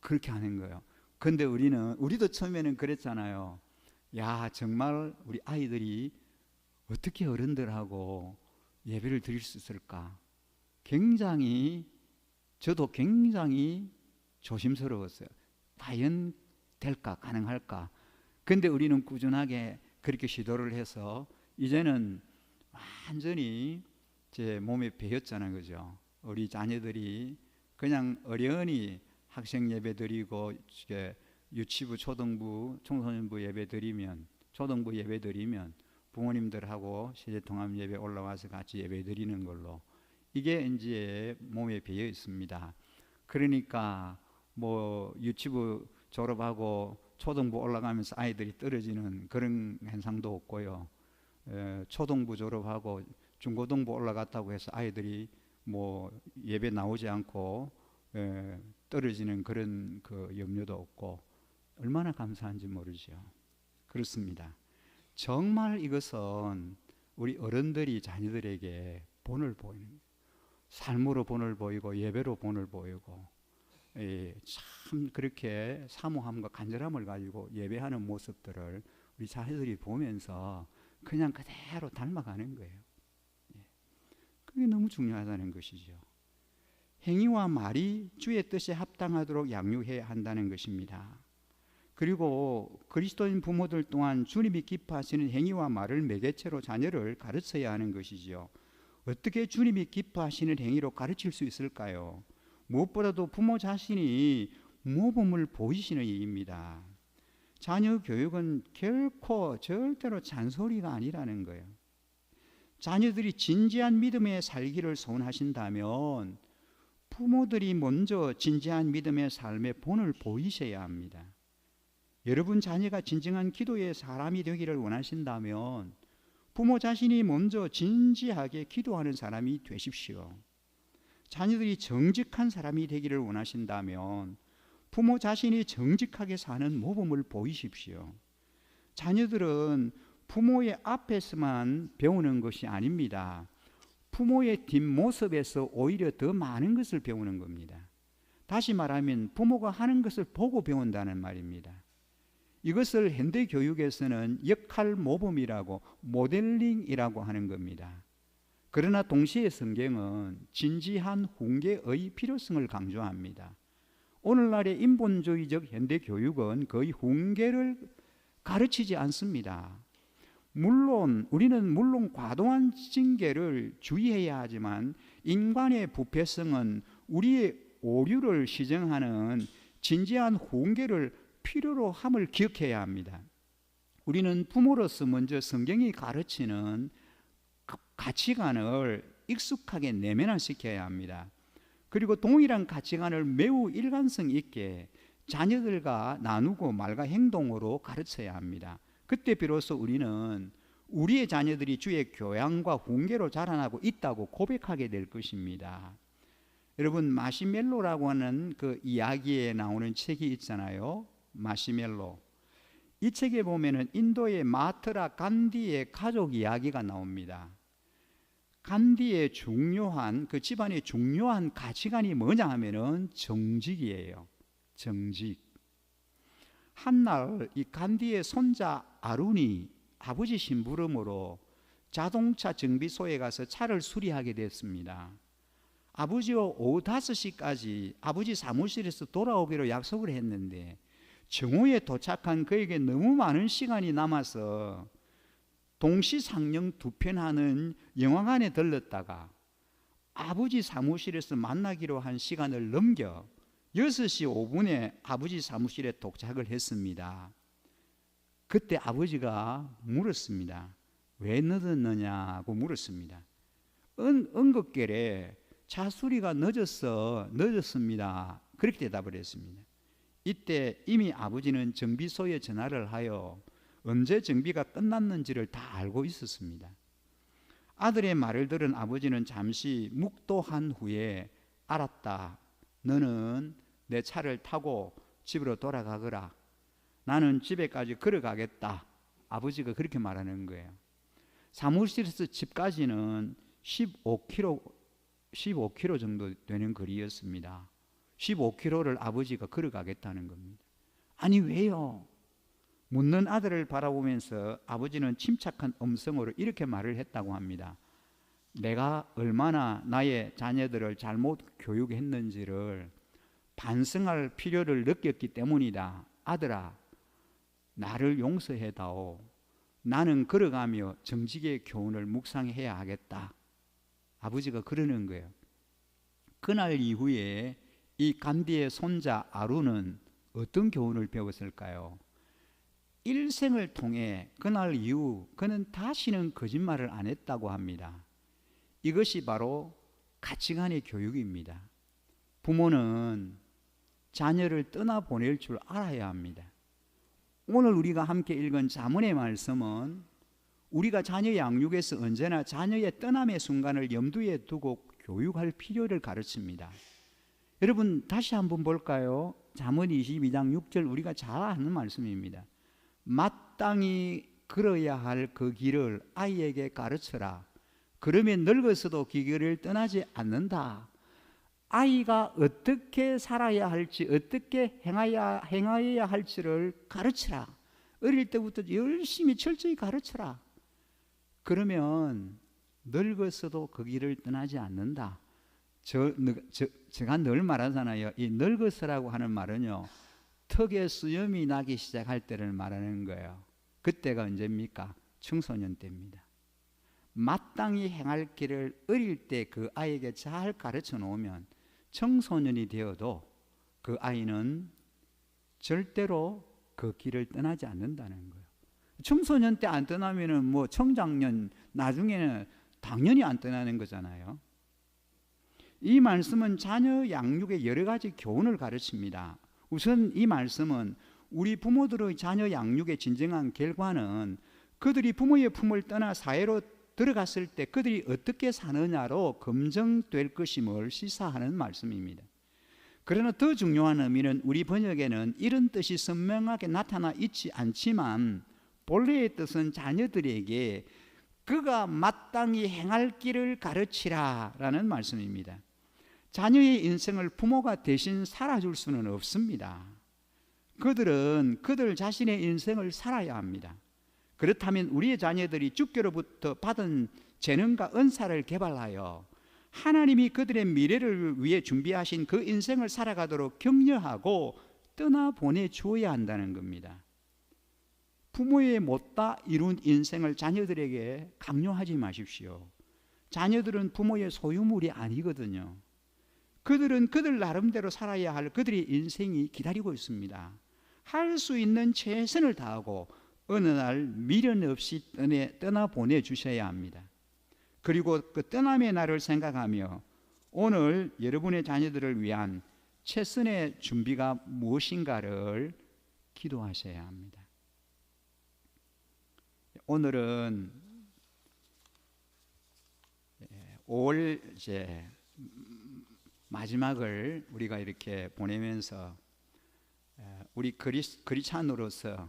그렇게 하는 거예요. 근데 우리도 처음에는 그랬잖아요. 야, 정말 우리 아이들이 어떻게 어른들하고 예배를 드릴 수 있을까? 저도 굉장히 조심스러웠어요. 과연 될까? 가능할까? 근데 우리는 꾸준하게 그렇게 시도를 해서 이제는 완전히 제 몸에 배었잖아요. 그죠? 우리 자녀들이 그냥 어련히 학생 예배 드리고 유치부, 초등부, 청소년부 예배 드리면, 초등부 예배 드리면 부모님들하고 세대 통합 예배 올라와서 같이 예배 드리는 걸로, 이게 이제 몸에 배어 있습니다. 그러니까 유치부 졸업하고 초등부 올라가면서 아이들이 떨어지는 그런 현상도 없고요. 초등부 졸업하고 중고등부 올라갔다고 해서 아이들이 예배 나오지 않고 떨어지는 그런 염려도 없고, 얼마나 감사한지 모르죠. 그렇습니다. 정말 이것은 우리 어른들이 자녀들에게 본을 보이는, 삶으로 본을 보이고 예배로 본을 보이고, 참 그렇게 사모함과 간절함을 가지고 예배하는 모습들을 우리 자녀들이 보면서 그냥 그대로 닮아가는 거예요. 그게 너무 중요하다는 것이죠. 행위와 말이 주의 뜻에 합당하도록 양육해야 한다는 것입니다. 그리고 그리스도인 부모들 또한 주님이 기뻐하시는 행위와 말을 매개체로 자녀를 가르쳐야 하는 것이죠. 어떻게 주님이 기뻐하시는 행위로 가르칠 수 있을까요? 무엇보다도 부모 자신이 모범을 보이시는 일입니다. 자녀 교육은 결코 절대로 잔소리가 아니라는 거예요. 자녀들이 진지한 믿음에 살기를 소원하신다면 부모들이 먼저 진지한 믿음의 삶의 본을 보이셔야 합니다. 여러분 자녀가 진정한 기도의 사람이 되기를 원하신다면 부모 자신이 먼저 진지하게 기도하는 사람이 되십시오. 자녀들이 정직한 사람이 되기를 원하신다면 부모 자신이 정직하게 사는 모범을 보이십시오. 자녀들은 부모의 앞에서만 배우는 것이 아닙니다. 부모의 뒷모습에서 오히려 더 많은 것을 배우는 겁니다. 다시 말하면 부모가 하는 것을 보고 배운다는 말입니다. 이것을 현대 교육에서는 역할 모범이라고, 모델링이라고 하는 겁니다. 그러나 동시에 성경은 진지한 훈계의 필요성을 강조합니다. 오늘날의 인본주의적 현대 교육은 거의 훈계를 가르치지 않습니다. 우리는 과도한 징계를 주의해야 하지만 인간의 부패성은 우리의 오류를 시정하는 진지한 훈계를 필요로 함을 기억해야 합니다. 우리는 부모로서 먼저 성경이 가르치는 가치관을 익숙하게 내면화시켜야 합니다. 그리고 동일한 가치관을 매우 일관성 있게 자녀들과 나누고 말과 행동으로 가르쳐야 합니다. 그때 비로소 우리는 우리의 자녀들이 주의 교양과 훈계로 자라나고 있다고 고백하게 될 것입니다. 여러분, 마시멜로라고 하는 그 이야기에 나오는 책이 있잖아요. 마시멜로. 이 책에 보면은 인도의 마하트마 간디의 가족 이야기가 나옵니다. 간디의 중요한, 그 집안의 중요한 가치관이 뭐냐 하면은 정직이에요. 정직. 한날 이 간디의 손자 아룬이 아버지 심부름으로 자동차 정비소에 가서 차를 수리하게 됐습니다. 아버지와 오후 5시까지 아버지 사무실에서 돌아오기로 약속을 했는데 정오에 도착한 그에게 너무 많은 시간이 남아서 동시상영 2편 하는 영화관에 들렀다가 아버지 사무실에서 만나기로 한 시간을 넘겨 6시 5분에 아버지 사무실에 도착을 했습니다. 그때 아버지가 물었습니다. 왜 늦었느냐고 물었습니다. 응급결에 차 수리가 늦었습니다. 그렇게 대답을 했습니다. 이때 이미 아버지는 정비소에 전화를 하여 언제 정비가 끝났는지를 다 알고 있었습니다. 아들의 말을 들은 아버지는 잠시 묵도한 후에 알았다. 너는 내 차를 타고 집으로 돌아가거라. 나는 집에까지 걸어가겠다. 아버지가 그렇게 말하는 거예요. 사무실에서 집까지는 15km 정도 되는 거리였습니다. 15km를 아버지가 걸어가겠다는 겁니다. 아니 왜요? 묻는 아들을 바라보면서 아버지는 침착한 음성으로 이렇게 말을 했다고 합니다. 내가 얼마나 나의 자녀들을 잘못 교육했는지를 반성할 필요를 느꼈기 때문이다. 아들아, 나를 용서해다오. 나는 걸어가며 정직의 교훈을 묵상해야 하겠다. 아버지가 그러는 거예요. 그날 이후에 이 간디의 손자 아룬은 어떤 교훈을 배웠을까요? 일생을 통해 그날 이후 그는 다시는 거짓말을 안 했다고 합니다. 이것이 바로 가치관의 교육입니다. 부모는 자녀를 떠나보낼 줄 알아야 합니다. 오늘 우리가 함께 읽은 잠언의 말씀은 우리가 자녀 양육에서 언제나 자녀의 떠남의 순간을 염두에 두고 교육할 필요를 가르칩니다. 여러분 다시 한번 볼까요? 잠언 22장 6절 우리가 잘 아는 말씀입니다. 마땅히 걸어야 할 그 길을 아이에게 가르쳐라. 그러면 늙어서도 그 길을 떠나지 않는다. 아이가 어떻게 살아야 할지, 어떻게 행하여야 할지를 가르쳐라. 어릴 때부터 열심히 철저히 가르쳐라. 그러면 늙어서도 그 길을 떠나지 않는다. 제가 늘 말하잖아요. 이 늙어서라고 하는 말은요, 턱에 수염이 나기 시작할 때를 말하는 거예요. 그때가 언제입니까? 청소년 때입니다. 마땅히 행할 길을 어릴 때 그 아이에게 잘 가르쳐 놓으면 청소년이 되어도 그 아이는 절대로 그 길을 떠나지 않는다는 거예요. 청소년 때 안 떠나면은 뭐 청장년 나중에는 당연히 안 떠나는 거잖아요. 이 말씀은 자녀 양육의 여러 가지 교훈을 가르칩니다. 우선 이 말씀은 우리 부모들의 자녀 양육의 진정한 결과는 그들이 부모의 품을 떠나 사회로 들어갔을 때 그들이 어떻게 사느냐로 검증될 것임을 시사하는 말씀입니다. 그러나 더 중요한 의미는 우리 번역에는 이런 뜻이 선명하게 나타나 있지 않지만 본래의 뜻은 자녀들에게 그가 마땅히 행할 길을 가르치라 라는 말씀입니다. 자녀의 인생을 부모가 대신 살아줄 수는 없습니다. 그들은 그들 자신의 인생을 살아야 합니다. 그렇다면 우리의 자녀들이 주께로부터 받은 재능과 은사를 개발하여 하나님이 그들의 미래를 위해 준비하신 그 인생을 살아가도록 격려하고 떠나보내 주어야 한다는 겁니다. 부모의 못다 이룬 인생을 자녀들에게 강요하지 마십시오. 자녀들은 부모의 소유물이 아니거든요. 그들은 그들 나름대로 살아야 할 그들의 인생이 기다리고 있습니다. 할 수 있는 최선을 다하고 어느 날 미련 없이 떠나보내 주셔야 합니다. 그리고 그 떠남의 날을 생각하며 오늘 여러분의 자녀들을 위한 최선의 준비가 무엇인가를 기도하셔야 합니다. 오늘은 5월 이제 마지막을 우리가 이렇게 보내면서 우리 그리스찬으로서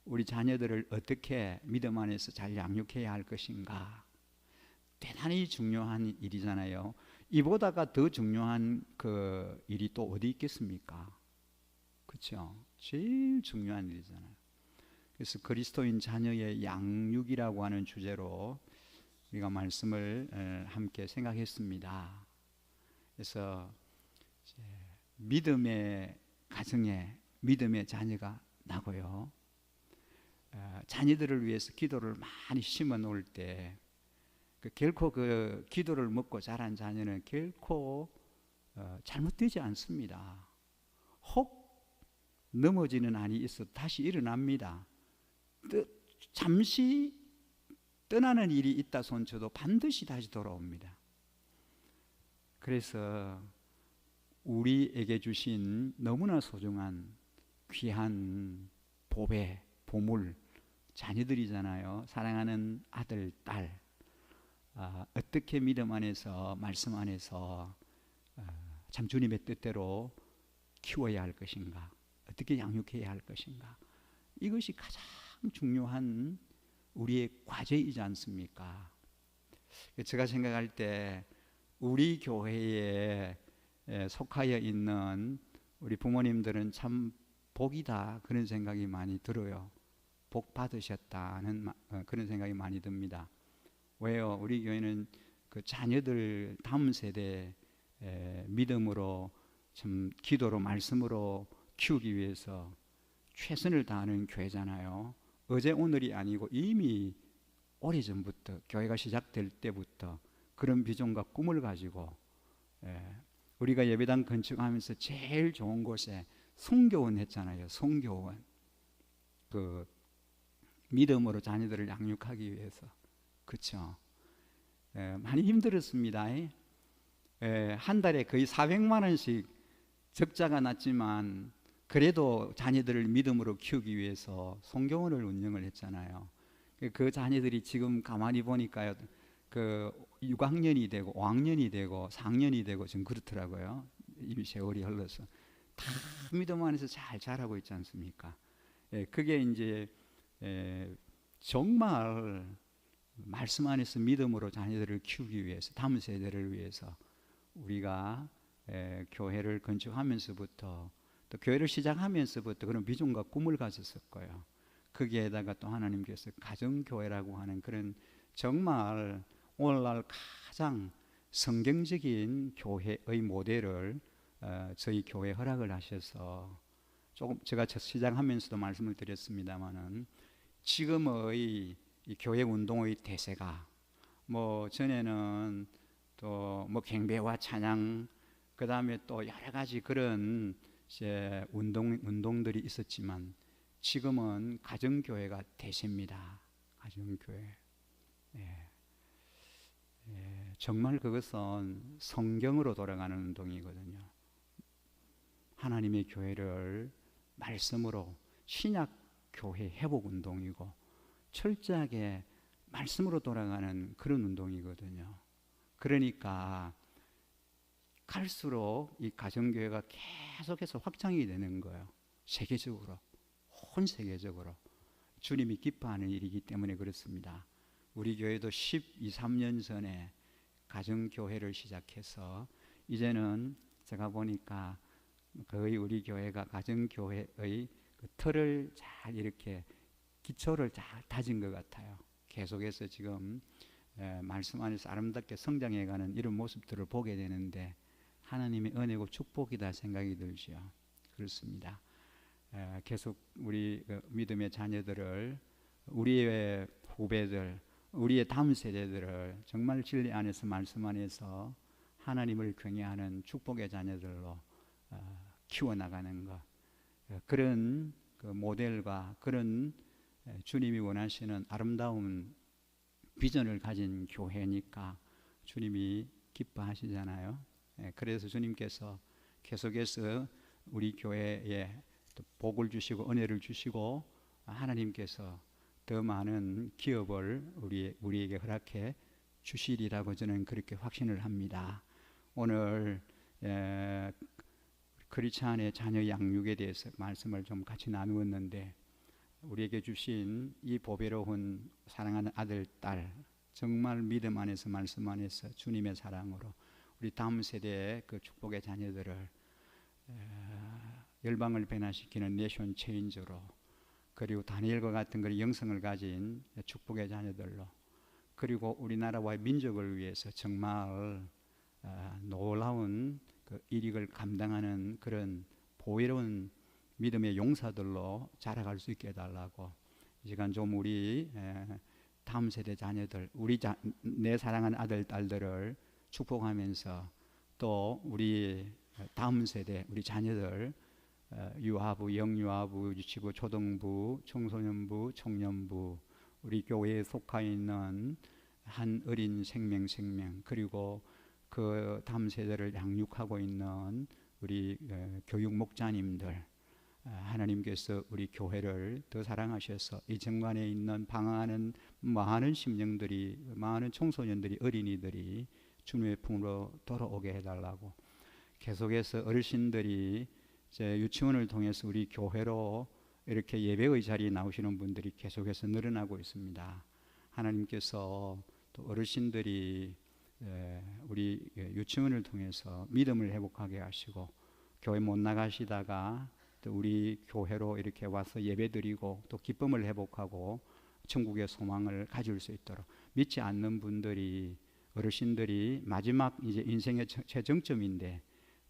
우리 자녀들을 어떻게 믿음 안에서 잘 양육해야 할 것인가, 대단히 중요한 일이잖아요. 이보다가 더 중요한 그 일이 또 어디 있겠습니까? 그렇죠? 제일 중요한 일이잖아요. 그래서 그리스도인 자녀의 양육이라고 하는 주제로 우리가 말씀을 함께 생각했습니다. 그래서 믿음의 가정에 믿음의 자녀가 나고요, 자녀들을 위해서 기도를 많이 심어 놓을 때 결코 그 기도를 먹고 자란 자녀는 결코 잘못되지 않습니다. 혹 넘어지는 한이 있어 다시 일어납니다. 잠시 떠나는 일이 있다 손쳐도 반드시 다시 돌아옵니다. 그래서 우리에게 주신 너무나 소중한 귀한 보배, 보물, 자녀들이잖아요. 사랑하는 아들, 딸, 어떻게 믿음 안에서, 말씀 안에서 참 주님의 뜻대로 키워야 할 것인가, 어떻게 양육해야 할 것인가, 이것이 가장 중요한 우리의 과제이지 않습니까? 제가 생각할 때 우리 교회에 속하여 있는 우리 부모님들은 참 복이다, 그런 생각이 많이 들어요. 복 받으셨다는 그런 생각이 많이 듭니다. 왜요? 우리 교회는 그 자녀들 다음 세대 믿음으로, 참 기도로, 말씀으로 키우기 위해서 최선을 다하는 교회잖아요. 어제 오늘이 아니고 이미 오래전부터, 교회가 시작될 때부터 그런 비전과 꿈을 가지고, 우리가 예배당 건축하면서 제일 좋은 곳에 성교원 했잖아요. 성교원. 그 믿음으로 자녀들을 양육하기 위해서. 그렇죠? 많이 힘들었습니다. 한 달에 거의 400만 원씩 적자가 났지만 그래도 자녀들을 믿음으로 키우기 위해서 성교원을 운영을 했잖아요. 그 자녀들이 지금 가만히 보니까요, 그 6학년이 되고 5학년이 되고 4학년이 되고 지금 그렇더라고요. 이미 세월이 흘러서 다 믿음 안에서 잘 자라고 있지 않습니까? 그게 이제 정말 말씀 안에서 믿음으로 자녀들을 키우기 위해서, 다음 세대를 위해서 우리가 교회를 건축하면서부터, 또 교회를 시작하면서부터 그런 비전과 꿈을 가졌을 거예요. 거기에다가 또 하나님께서 가정교회라고 하는 그런 정말 오늘날 가장 성경적인 교회의 모델을 저희 교회에 허락을 하셔서, 조금 제가 시작하면서도 말씀을 드렸습니다마는 지금의 이 교회 운동의 대세가, 뭐 전에는 또 뭐 경배와 찬양, 그 다음에 또 여러 가지 그런 이제 운동들이 있었지만 지금은 가정교회가 대세입니다. 가정교회. 정말 그것은 성경으로 돌아가는 운동이거든요. 하나님의 교회를 말씀으로, 신약 교회 회복 운동이고 철저하게 말씀으로 돌아가는 그런 운동이거든요. 그러니까 갈수록 이 가정교회가 계속해서 확장이 되는 거예요. 세계적으로, 온 세계적으로 주님이 기뻐하는 일이기 때문에 그렇습니다. 우리 교회도 12, 13년 전에 가정교회를 시작해서 이제는 제가 보니까 거의 우리 교회가 가정교회의 그 틀을 잘 이렇게 기초를 잘 다진 것 같아요. 계속해서 지금 말씀 안에서 아름답게 성장해가는 이런 모습들을 보게 되는데 하나님의 은혜고 축복이다 생각이 들죠. 그렇습니다. 계속 우리 믿음의 자녀들을, 우리의 후배들, 우리의 다음 세대들을 정말 진리 안에서, 말씀 안에서 하나님을 경외하는 축복의 자녀들로 키워나가는 것, 그런 그 모델과 그런 주님이 원하시는 아름다운 비전을 가진 교회니까 주님이 기뻐하시잖아요. 그래서 주님께서 계속해서 우리 교회에 또 복을 주시고 은혜를 주시고 하나님께서 더 많은 기업을 우리에게 허락해 주시리라고 저는 그렇게 확신을 합니다. 오늘 크리스찬의 자녀 양육에 대해서 말씀을 좀 같이 나누었는데 우리에게 주신 이 보배로운 사랑하는 아들, 딸, 정말 믿음 안에서 말씀 안에서 주님의 사랑으로 우리 다음 세대의 그 축복의 자녀들을 열방을 변화시키는 내션 체인저로, 그리고 다니엘과 같은 그런 영성을 가진 축복의 자녀들로, 그리고 우리나라와 민족을 위해서 정말 놀라운 그 일익을 감당하는 그런 보배로운 믿음의 용사들로 자라갈 수 있게 해달라고, 이 시간 좀 우리 다음 세대 자녀들, 내 사랑하는 아들, 딸들을 축복하면서 또 우리 다음 세대, 우리 자녀들, 유아부, 영유아부, 유치부, 초등부, 청소년부, 청년부, 우리 교회에 속하 있는 한 어린 생명, 그리고 그 다음 세대를 양육하고 있는 우리 교육 목자님들, 하나님께서 우리 교회를 더 사랑하셔서 이 정관에 있는 방황하는 많은 심령들이, 많은 청소년들이, 어린이들이 주님의 품으로 돌아오게 해달라고, 계속해서 어르신들이 이제 유치원을 통해서 우리 교회로 이렇게 예배의 자리에 나오시는 분들이 계속해서 늘어나고 있습니다. 하나님께서 또 어르신들이 우리 유치원을 통해서 믿음을 회복하게 하시고, 교회 못 나가시다가 또 우리 교회로 이렇게 와서 예배드리고 또 기쁨을 회복하고 천국의 소망을 가질 수 있도록, 믿지 않는 분들이, 어르신들이 마지막 이제 인생의 최정점인데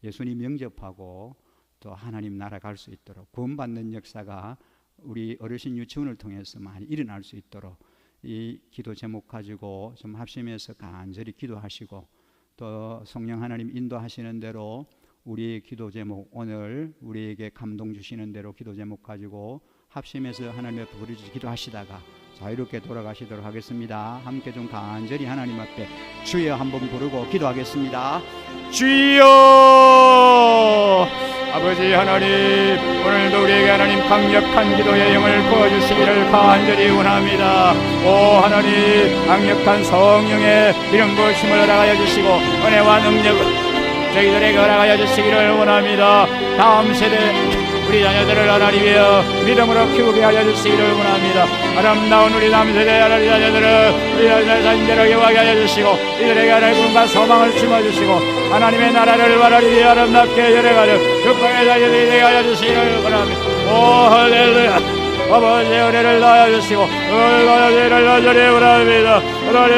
예수님 영접하고 또 하나님 나라 갈 수 있도록 구원받는 역사가 우리 어르신 유치원을 통해서 많이 일어날 수 있도록 이 기도 제목 가지고 좀 합심해서 간절히 기도하시고, 또 성령 하나님 인도하시는 대로 우리의 기도 제목, 오늘 우리에게 감동 주시는 대로 기도 제목 가지고 합심해서 하나님 앞에 부르짖어 기도하시다가 자유롭게 돌아가시도록 하겠습니다. 함께 좀 간절히 하나님 앞에 주여 한번 부르고 기도하겠습니다. 주여! 아버지 하나님, 오늘도 우리에게 하나님 강력한 기도의 영을 부어주시기를 간절히 원합니다. 오 하나님, 강력한 성령의 이런 것임을 허락하여 주시고 은혜와 능력을 저희들에게 허락하여 주시기를 원합니다. 다음 세대 우리 자녀들을 하나님이여 믿음으로 키우게 하여 주시기를 원합니다. 아름다운 우리 다음 세대 하나님 자녀들을 우리 자녀들을 기억하게 하여 주시고, 이들에게 하나님의 꿈과 소망을 심어주시고 하나님의 나라를 하나님이 아름답게 열어가는 극방의 자녀들이 되게 하여 주시기를 원합니다. 오 할렐루야. 아버지 은혜를 나눠주시고 은혜를 나눠주시기 원합니다. 하나님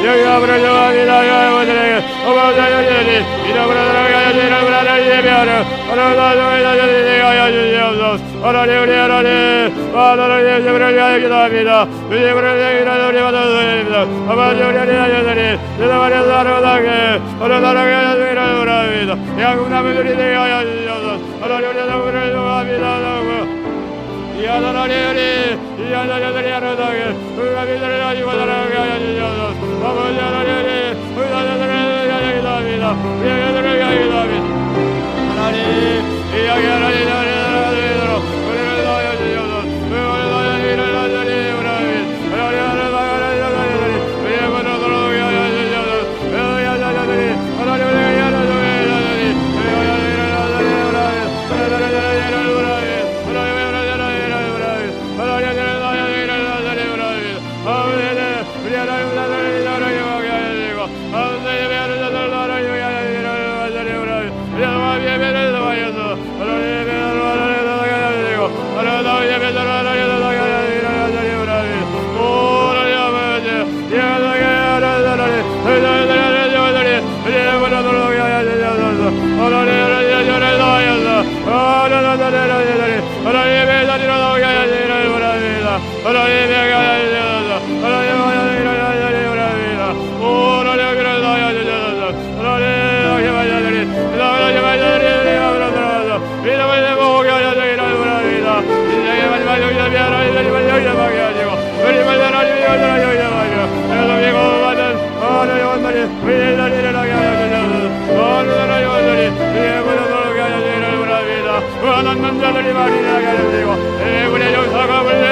여기 아버지 원합니다. 아버지에게 아버지 하나님 믿음으로 들어가게 하여 주시기를 원하는 예배하는 하나님 하여 주시옵소서. 하나님 우리 하나님 하나님 예배를 위하여 기도합니다. 예배를 위하여 우리 받아드립니다. 아버지 우리 하나님 대답하여서 아름답게 하여 주시기를 원합니다. 양국 남은들이 되게 하여 주시옵소서. 하나님 우리 하나님을 좋아합니다. 이하나리이 하나님들이 하나님에게 의감이들을 가지고 살아가게 하여 주시옵소서. 아버지 하나님 의사들을 위하여 기도합니다. 의사들을 위하여 기도합니다. 하나님 이야기 하나님 하나님으로 우리를 도와여 주시옵소서. 우리를 도와여 주시기를 간절히 원합니다. 하나님 하나님 우리의 문을 들어오게 하여 주시옵소서. 의사들이 하나님을 위하여 남자들이 많이 나가야 되고